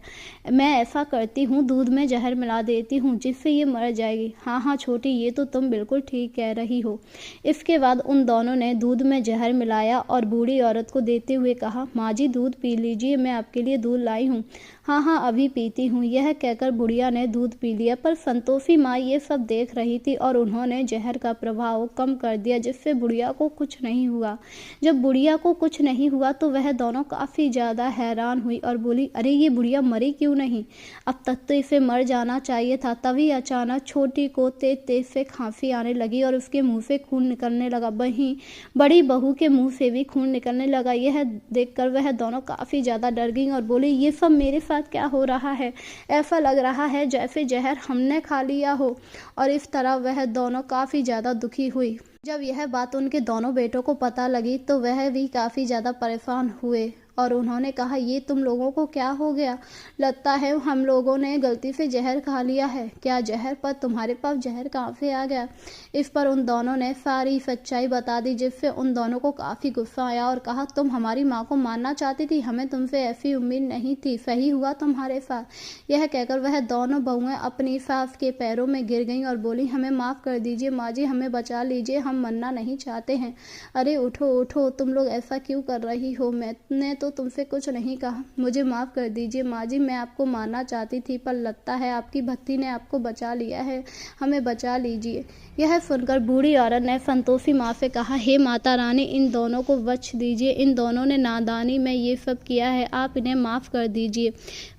मैं ऐसा करती हूँ, दूध में जहर मिला देती हूँ जिससे ये मर जाएगी। हाँ हाँ छोटी, ये तो तुम बिल्कुल ठीक कह रही हो। इसके बाद उन दोनों ने दूध में जहर मिलाया और बूढ़ी औरत को देते हुए कहा, माँ जी दूध पी लीजिए, मैं आपके लिए दूध लाई हूँ। हाँ हाँ अभी पीती हूँ। यह कहकर बुढ़िया ने दूध पी लिया। पर संतोषी माँ ये सब देख रही थी और उन्होंने जहर का प्रभाव कम कर दिया, जिससे बुढ़िया को कुछ नहीं हुआ। जब बुढ़िया को कुछ नहीं हुआ तो वह दोनों काफ़ी ज़्यादा हैरान हुई और बोली, अरे ये बुढ़िया मरी क्यों नहीं? अब तक तो इसे मर जाना चाहिए था। तभी अचानक छोटी को तेज तेज से खांसी आने लगी और उसके मुंह से खून निकलने लगा। वहीं बड़ी बहू के मुंह से भी खून निकलने लगा। यह देखकर वह दोनों काफ़ी ज़्यादा डर गईं और बोली, ये सब मेरे साथ क्या हो रहा है? ऐसा लग रहा है जैसे जहर हमने खा लिया हो। और इस तरह वह दोनों काफ़ी ज़्यादा दुखी हुई। जब यह बात उनके दोनों बेटों को पता लगी तो वह भी काफ़ी ज़्यादा परेशान हुए और उन्होंने कहा, ये तुम लोगों को क्या हो गया? लगता है हम लोगों ने गलती से जहर खा लिया है। क्या जहर? पर तुम्हारे पास जहर कहाँ से आ गया? इस पर उन दोनों ने सारी सच्चाई बता दी, जिससे उन दोनों को काफ़ी गुस्सा आया और कहा, तुम हमारी माँ को मारना चाहती थी, हमें तुमसे ऐसी उम्मीद नहीं थी, सही हुआ तुम्हारे साथ। यह कहकर वह दोनों बहुएं अपनी सास के पैरों में गिर गईं और बोली, हमें माफ़ कर दीजिए माँ जी, हमें बचा लीजिए, हम मरना नहीं चाहते हैं। अरे उठो उठो, तुम लोग ऐसा क्यों कर रही हो? मैंने तो तुमसे कुछ नहीं कहा, मुझे माफ़ कर दीजिए माँ जी, मैं आपको मारना चाहती थी पर लगता है आपकी भक्ति ने आपको बचा लिया है, हमें बचा लीजिए। यह सुनकर बूढ़ी औरत ने संतोषी माँ से कहा, हे माता रानी, इन दोनों को बख्श दीजिए, इन दोनों ने नादानी में ये सब किया है, आप इन्हें माफ़ कर दीजिए।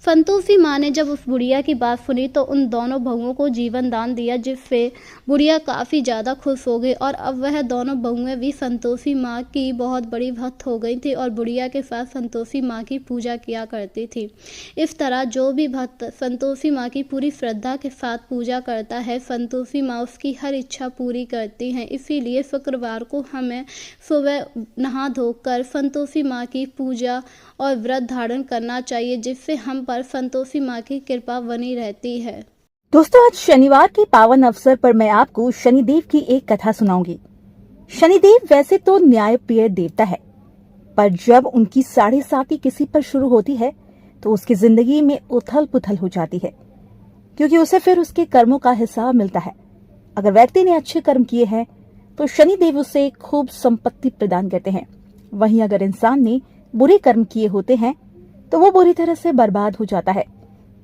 संतोषी माँ ने जब उस बुढ़िया की बात सुनी तो उन दोनों बहुओं को जीवन दान दिया, जिससे बुढ़िया काफ़ी ज़्यादा खुश हो गई और अब वह दोनों बहुएं भी संतोषी माँ की बहुत बड़ी भक्त हो गई थी और बुढ़िया के साथ संतोषी माँ की पूजा किया करती थी। इस तरह जो भी भक्त संतोषी माँ की पूरी श्रद्धा के साथ पूजा करता है, संतोषी माँ उसकी हर इच्छा पूरी करती हैं। इसीलिए शुक्रवार को हमें सुबह नहा धोकर संतोषी माँ की पूजा और व्रत धारण करना चाहिए, जिससे हम पर संतोषी माँ की कृपा बनी रहती है। दोस्तों, आज शनिवार के पावन अवसर पर मैं आपको शनिदेव की एक कथा सुनाऊंगी। शनिदेव वैसे तो न्यायप्रिय देवता है, पर जब उनकी साढ़े साती किसी पर शुरू होती है तो उसकी जिंदगी में उथल पुथल हो जाती है, क्योंकि उसे फिर उसके कर्मों का हिसाब मिलता है। अगर व्यक्ति ने अच्छे कर्म किए हैं तो शनिदेव उसे खूब संपत्ति प्रदान करते हैं। वहीं अगर इंसान ने बुरे कर्म किए होते हैं तो वो बुरी तरह से बर्बाद हो जाता है।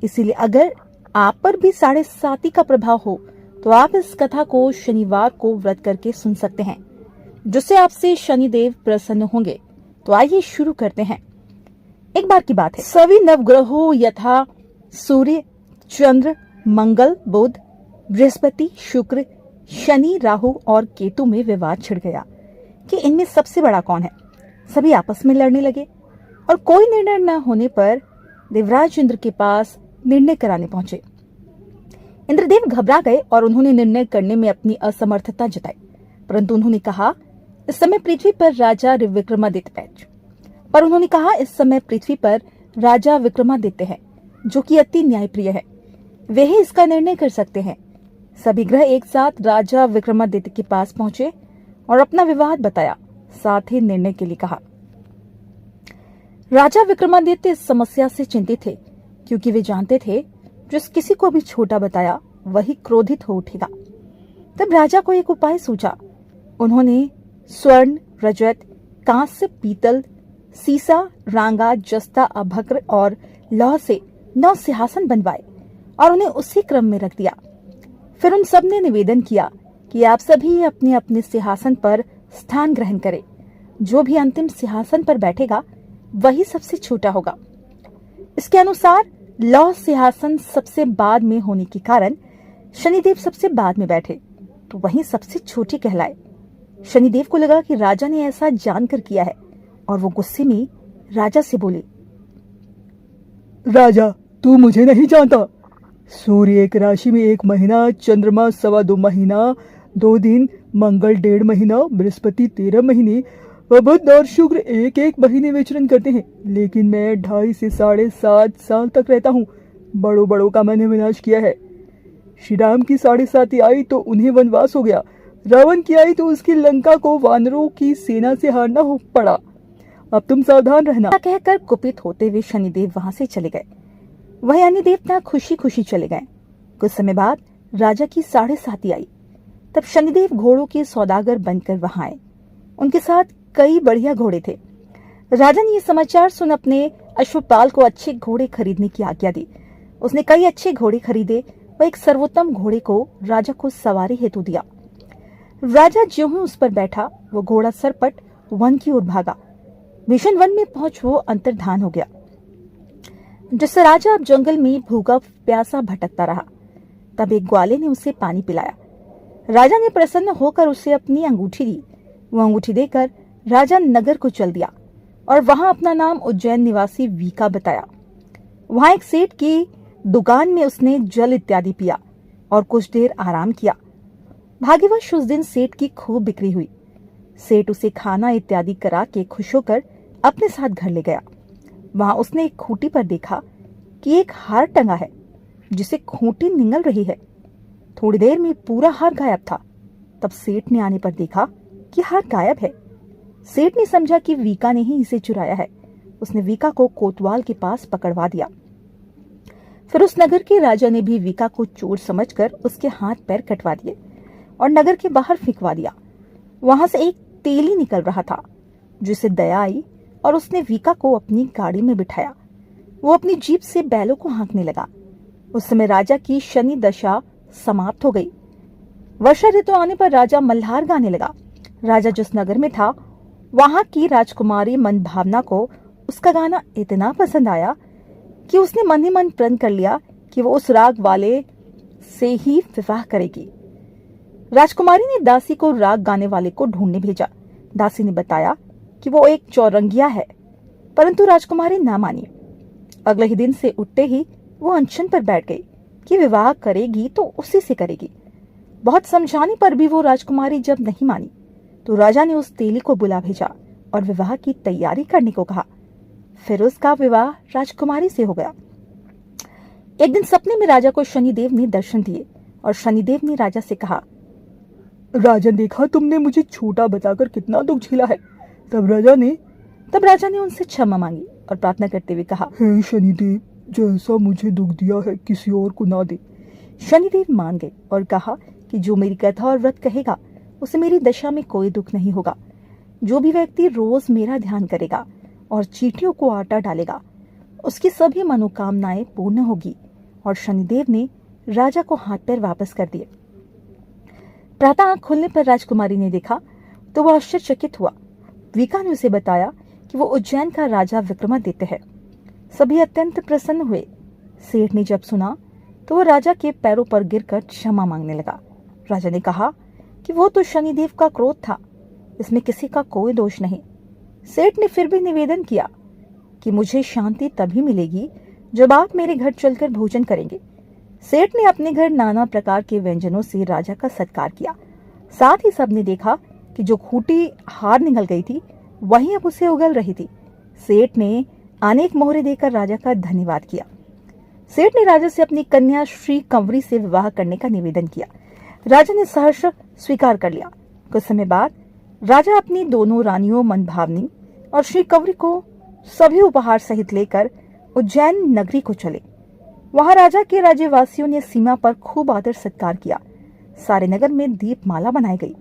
इसीलिए अगर आप पर भी साढ़े साती का प्रभाव हो तो आप इस कथा को शनिवार को व्रत करके सुन सकते हैं, जिससे आपसे शनिदेव प्रसन्न होंगे। तो आइए शुरू करते हैं। एक बार की बात है, सभी नवग्रहों यथा सूर्य, चंद्र, मंगल, बुध, बृहस्पति, शुक्र, शनि, राहु और केतु में विवाद छिड़ गया कि इनमें सबसे बड़ा कौन है। सभी आपस में लड़ने लगे और कोई निर्णय न होने पर देवराज इंद्र के पास निर्णय कराने पहुंचे। इंद्रदेव घबरा गए और उन्होंने निर्णय करने में अपनी असमर्थता जताई, परंतु उन्होंने कहा इस समय पृथ्वी पर राजा विक्रमादित्य है, जो कि अति न्यायप्रिय है, वे ही इसका निर्णय कर सकते हैं। सभी ग्रह एक साथ राजा विक्रमादित्य के पास पहुंचे और अपना विवाद बताया, साथ ही निर्णय के लिए कहा। राजा विक्रमादित्य इस समस्या से चिंतित थे, क्योंकि वे जानते थे जिस किसी को भी छोटा बताया वही क्रोधित हो उठेगा। तब राजा को एक उपाय सूझा। उन्होंने स्वर्ण, रजत, कांस्य, पीतल, सीसा, रांगा, जस्ता, अभक्र और लौह से 9 सिंहासन बनवाए और उन्हें उसी क्रम में रख दिया। फिर उन सब ने निवेदन किया कि आप सभी अपने अपने सिंहासन पर स्थान ग्रहण करें। जो भी अंतिम सिंहासन पर बैठेगा वही सबसे छोटा होगा। इसके अनुसार लौह सिंहासन सबसे बाद में होने के कारण शनिदेव सबसे बाद में बैठे, तो वहीं सबसे छोटे कहलाए। शनिदेव को लगा कि राजा ने ऐसा जानकर किया है और वो गुस्से में राजा से बोले, राजा तू मुझे नहीं जानता। सूर्य 1 राशि में 1 महीना, चंद्रमा 2.25 महीना, 2 दिन, मंगल 1.5 महीना, बृहस्पति 13 महीने, अभद्र और शुक्र एक एक महीने विचरण करते हैं, लेकिन मैं 2.5 से 7.5 साल तक रहता हूँ। बड़ों बड़ों का मैंने विनाश किया है। श्री राम की 7.5 आई तो उन्हें वनवास हो गया। रावण की आई तो उसकी लंका को वानरों की सेना से हारना हो पड़ा। अब तुम सावधान रहना। कहकर कुपित होते हुए शनिदेव वहां से चले गए। वह अन्य देवता खुशी खुशी चले गए। कुछ समय बाद राजा की 7.5 आई। तब शनिदेव घोड़ों के सौदागर बनकर वहां आए। उनके साथ कई बढ़िया घोड़े थे। राजा ने यह समाचार सुन अपने अश्वपाल को अच्छे घोड़े खरीदने की आज्ञा दी। उसने कई अच्छे घोड़े खरीदे। वह एक सर्वोत्तम घोड़े को राजा को सवारी हेतु दिया। राजा ज्यों ही उस पर बैठा, वो घोड़ा सरपट वन की ओर भागा। भीषण वन में पहुंच वो अंतर्धान हो गया, जिससे राजा अब जंगल में भूखा प्यासा भटकता रहा। तब एक ग्वाले ने उसे पानी पिलाया। राजा ने प्रसन्न होकर उसे अपनी अंगूठी दी। वो अंगूठी देकर राजा नगर को चल दिया और वहां अपना नाम उज्जैन निवासी वीका बताया। वहां एक सेठ की दुकान में उसने जल इत्यादि पिया और कुछ देर आराम किया। भाग्यवश उस दिन सेठ की खूब बिक्री हुई। सेठ उसे खाना इत्यादि करा के खुश होकर अपने साथ घर ले गया। वहां उसने एक खूंटी पर देखा कि एक हार टंगा है, जिसे खूंटी निगल रही है। थोड़ी देर में पूरा हार गायब था। तब सेठ ने आने पर देखा कि हार गायब है। सेठ ने समझा कि वीका ने ही इसे चुराया है। उसने वीका को कोतवाल के पास पकड़वा दिया। फिर उस नगर के राजा ने भी वीका को चोर समझकर उसके हाथ पैर कटवा दिए और नगर के बाहर फेंकवा दिया। वहां से एक तेली निकल रहा था, जिसे दया आई और उसने वीका को अपनी गाड़ी में बिठाया। वो अपनी जीप से बैलों को हाँकने लगा। उस समय राजा की शनि दशा समाप्त हो गई। वर्षा ऋतु आने पर राजा मल्हार गाने लगा। राजा जिस नगर में था, वहां की राजकुमारी मनभावना को उसका गाना इतना पसंद आया कि उसने मन ही मन प्रण कर लिया कि वो उस राग वाले से ही विवाह करेगी। राजकुमारी ने दासी को राग गाने वाले को ढूंढने भेजा। दासी ने बताया कि वो एक चौरंगिया है, परंतु राजकुमारी ना मानी। अगले ही दिन से उठते ही वो अनशन पर बैठ गई कि विवाह करेगी तो उसी से करेगी। बहुत समझाने पर भी वो राजकुमारी जब नहीं मानी, तो राजा ने उस तेली को बुला भेजा और विवाह की तैयारी करने को कहा। फिर उसका विवाह राजकुमारी से हो गया। एक दिन सपने में राजा को शनिदेव ने दर्शन दिए और शनिदेव ने राजा से कहा, राजन, देखा तुमने मुझे छोटा बताकर कितना दुख झेला है। तब राजा ने उनसे क्षमा मांगी और प्रार्थना करते हुए कहा, हे शनिदेव, जैसा मुझे दुख दिया है किसी और को ना दे। शनिदेव मान गए और कहा कि जो मेरी कथा और व्रत कहेगा उसे मेरी दशा में कोई दुख नहीं होगा। जो भी व्यक्ति रोज मेरा ध्यान करेगा और चींटियों को आटा डालेगा, उसकी सभी मनोकामनाएं पूर्ण होगी। और शनिदेव ने राजा को हाथ पैर वापस कर दिए। प्रातः आंख खुलने पर राजकुमारी ने देखा तो वह आश्चर्यचकित हुआ। वीका ने उसे बताया कि वो उज्जैन का राजा विक्रमादित्य है। सभी अत्यंत प्रसन्न हुए। सेठ ने जब सुना तो वो राजा के पैरों पर गिरकर क्षमा मांगने लगा। राजा ने कहा कि वो तो शनिदेव का क्रोध था, इसमें किसी का कोई दोष नहीं। सेठ ने फिर भी निवेदन किया कि मुझे शांति तभी मिलेगी जब आप मेरे घर चलकर भोजन करेंगे। सेठ ने अपने घर नाना प्रकार के व्यंजनों से राजा का सत्कार किया। साथ ही सबने देखा कि जो खूंटी हार निकल गई थी, वहीं अब उसे उगल रही थी। सेठ ने अनेक मोहरे देकर राजा का धन्यवाद किया। सेठ ने राजा से अपनी कन्या श्री कंवरी से विवाह करने का निवेदन किया। राजा ने सहर्ष स्वीकार कर लिया। कुछ समय बाद राजा अपनी दोनों रानियों मनभावनी और श्री कंवरी को सभी उपहार सहित लेकर उज्जैन नगरी को चले। वहां राजा के राज्यवासियों ने सीमा पर खूब आदर सत्कार किया। सारे नगर में दीपमाला बनाई गई।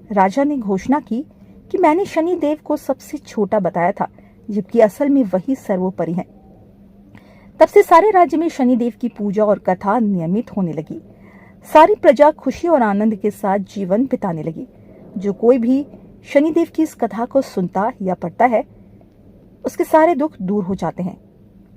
राजा ने घोषणा की कि मैंने शनिदेव को सबसे छोटा बताया था, जबकि असल में वही सर्वोपरि है। तब से सारे राज्य में शनिदेव की पूजा और कथा नियमित होने लगी। सारी प्रजा खुशी और आनंद के साथ जीवन बिताने लगी। जो कोई भी शनिदेव की इस कथा को सुनता या पढ़ता है, उसके सारे दुख दूर हो जाते हैं।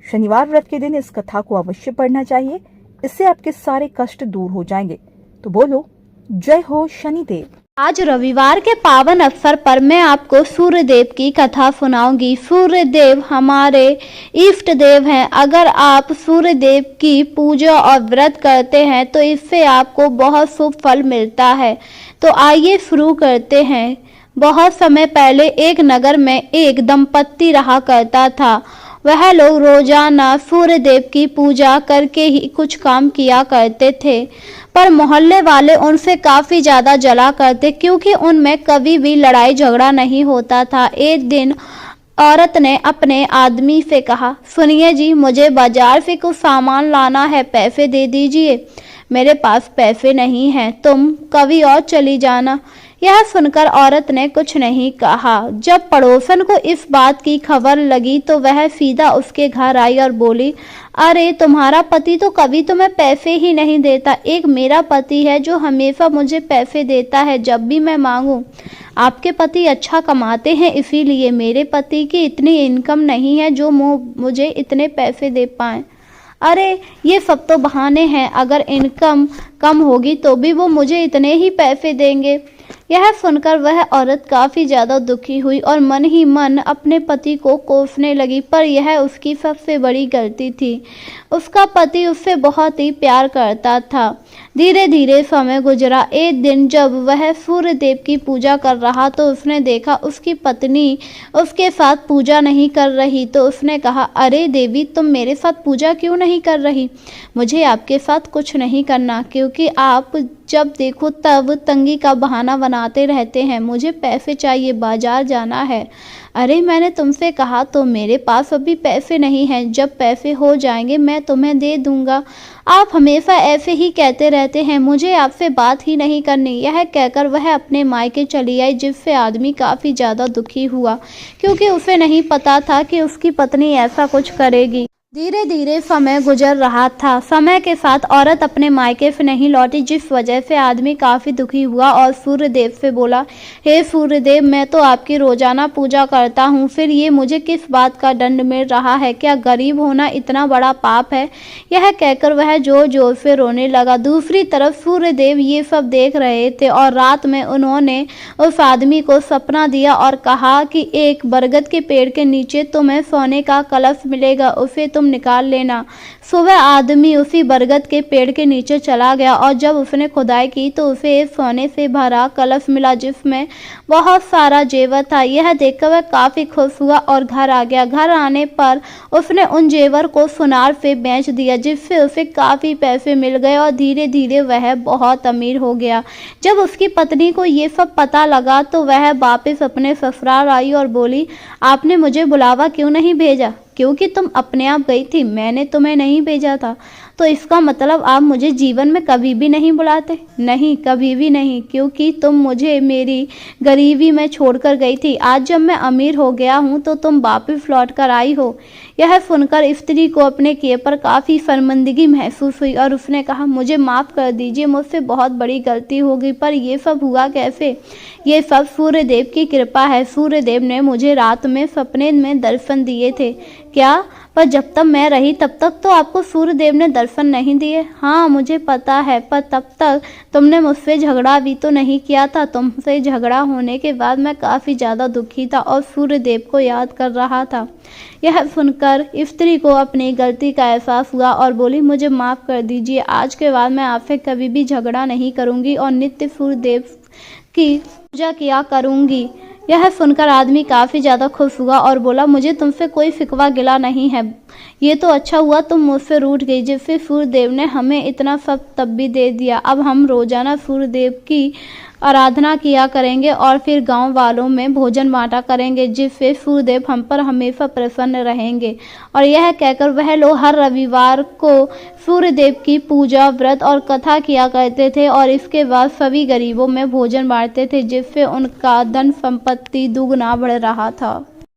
शनिवार व्रत के दिन इस कथा को अवश्य पढ़ना चाहिए। इससे आपके सारे कष्ट दूर हो जाएंगे। तो बोलो जय हो शनिदेव। आज रविवार के पावन अवसर पर मैं आपको सूर्यदेव की कथा सुनाऊंगी। सूर्यदेव हमारे इष्ट देव हैं। अगर आप सूर्यदेव की पूजा और व्रत करते हैं तो इससे आपको बहुत शुभ फल मिलता है। तो आइए शुरू करते हैं। बहुत समय पहले एक नगर में एक दंपत्ति रहा करता था। वह लोग रोजाना सूर्य देव की पूजा करके ही कुछ काम किया करते थे, पर मोहल्ले वाले उनसे काफी ज्यादा जला करते क्योंकि उनमें कभी भी लड़ाई झगड़ा नहीं होता था। एक दिन औरत ने अपने आदमी से कहा, सुनिए जी, मुझे बाजार से कुछ सामान लाना है, पैसे दे दीजिए। मेरे पास पैसे नहीं हैं, तुम कभी और चली जाना। यह सुनकर औरत ने कुछ नहीं कहा। जब पड़ोसन को इस बात की खबर लगी तो वह सीधा उसके घर आई और बोली, अरे तुम्हारा पति तो कभी तुम्हें पैसे ही नहीं देता। एक मेरा पति है जो हमेशा मुझे पैसे देता है जब भी मैं मांगूं। आपके पति अच्छा कमाते हैं, इसीलिए मेरे पति की इतनी इनकम नहीं है जो मुझे इतने पैसे दे पाएं। अरे ये सब तो बहाने हैं, अगर इनकम कम होगी तो भी वो मुझे इतने ही पैसे देंगे। यह सुनकर वह औरत काफी ज्यादा दुखी हुई और मन ही मन अपने पति को कोसने लगी, पर यह उसकी सबसे बड़ी गलती थी। उसका पति उससे बहुत ही प्यार करता था। धीरे धीरे समय गुजरा। एक दिन जब वह सूर्य देव की पूजा कर रहा तो उसने देखा उसकी पत्नी उसके साथ पूजा नहीं कर रही, तो उसने कहा, अरे देवी, तुम मेरे साथ पूजा क्यों नहीं कर रही? मुझे आपके साथ कुछ नहीं करना, क्योंकि आप जब देखो तब तंगी का बहाना बनाते रहते हैं। मुझे पैसे चाहिए, बाजार जाना है। अरे मैंने तुमसे कहा तो, मेरे पास अभी पैसे नहीं हैं, जब पैसे हो जाएंगे मैं तुम्हें दे दूंगा। आप हमेशा ऐसे ही कहते रहते हैं, मुझे आपसे बात ही नहीं करनी। यह कहकर वह अपने मायके चली आई, जिससे आदमी काफी ज्यादा दुखी हुआ क्योंकि उसे नहीं पता था कि उसकी पत्नी ऐसा कुछ करेगी। धीरे धीरे समय गुजर रहा था। समय के साथ औरत अपने मायके से नहीं लौटी, जिस वजह से आदमी काफी दुखी हुआ और सूर्य देव से बोला, हे सूर्य देव, मैं तो आपकी रोजाना पूजा करता हूँ, फिर ये मुझे किस बात का दंड मिल रहा है? क्या गरीब होना इतना बड़ा पाप है? यह कहकर वह जोर जोर से रोने लगा। दूसरी तरफ सूर्य देव ये सब देख रहे थे और रात में उन्होंने उस आदमी को सपना दिया और कहा कि एक बरगद के पेड़ के नीचे तुम्हें सोने का कलश मिलेगा, उसे तुम निकाल लेना। सुबह आदमी उसी बरगद के पेड़ के नीचे चला गया और जब उसने खुदाई की तो उसे एक सोने से भरा कलश मिला, जिसमें बहुत सारा जेवर था। यह देखकर वह काफी खुश हुआ और घर आ गया। घर आने पर उसने उन जेवर को सुनार से बेच दिया, जिससे उसे काफी पैसे मिल गए और धीरे धीरे वह बहुत अमीर हो गया। जब उसकी पत्नी को ये सब पता लगा तो वह वापस अपने ससुराल आई और बोली, आपने मुझे बुलावा क्यों नहीं भेजा? क्योंकि तुम अपने आप गई थी, मैंने तुम्हें नहीं भेजा था। तो इसका मतलब आप मुझे जीवन में कभी भी नहीं बुलाते? नहीं, कभी भी नहीं, क्योंकि तुम मुझे मेरी गरीबी में छोड़कर गई थी। आज जब मैं अमीर हो गया हूँ तो तुम वापस लौट कर आई हो। यह सुनकर स्त्री को अपने किए पर काफ़ी शर्मिंदगी महसूस हुई और उसने कहा, मुझे माफ़ कर दीजिए, मुझसे बहुत बड़ी गलती हो गई, पर यह सब हुआ कैसे? ये सब सूर्य देव की कृपा है। सूर्य देव ने मुझे रात में सपने में दर्शन दिए थे। क्या? पर जब तक मैं रही तब तक तो आपको सूर्य देव ने दर्शन नहीं दिए? हाँ, मुझे पता है, पर तब तक तुमने मुझसे झगड़ा भी तो नहीं किया था। तुमसे झगड़ा होने के बाद मैं काफ़ी ज़्यादा दुखी था और सूर्य देव को याद कर रहा था। यह सुनकर स्त्री को अपनी गलती का एहसास हुआ और बोली, मुझे माफ़ कर दीजिए, आज के बाद मैं आपसे कभी भी झगड़ा नहीं करूँगी और नित्य सूर्य देव की पूजा किया करूँगी। यह सुनकर आदमी काफ़ी ज़्यादा खुश हुआ और बोला, मुझे तुमसे कोई शिकवा गिला नहीं है। ये तो अच्छा हुआ तुम मुझसे रूठ गई, जिससे सूर्य देव ने हमें इतना सब तब भी दे दिया। अब हम रोजाना सूर्य देव की आराधना किया करेंगे और फिर गांव वालों में भोजन बांटा करेंगे, जिससे सूर्य देव हम पर हमेशा प्रसन्न रहेंगे। और यह कहकर वह लोग हर रविवार को सूर्य देव की पूजा, व्रत और कथा किया करते थे और इसके बाद सभी गरीबों में भोजन बांटते थे, जिससे उनका धन संपत्ति दुगना बढ़ रहा था।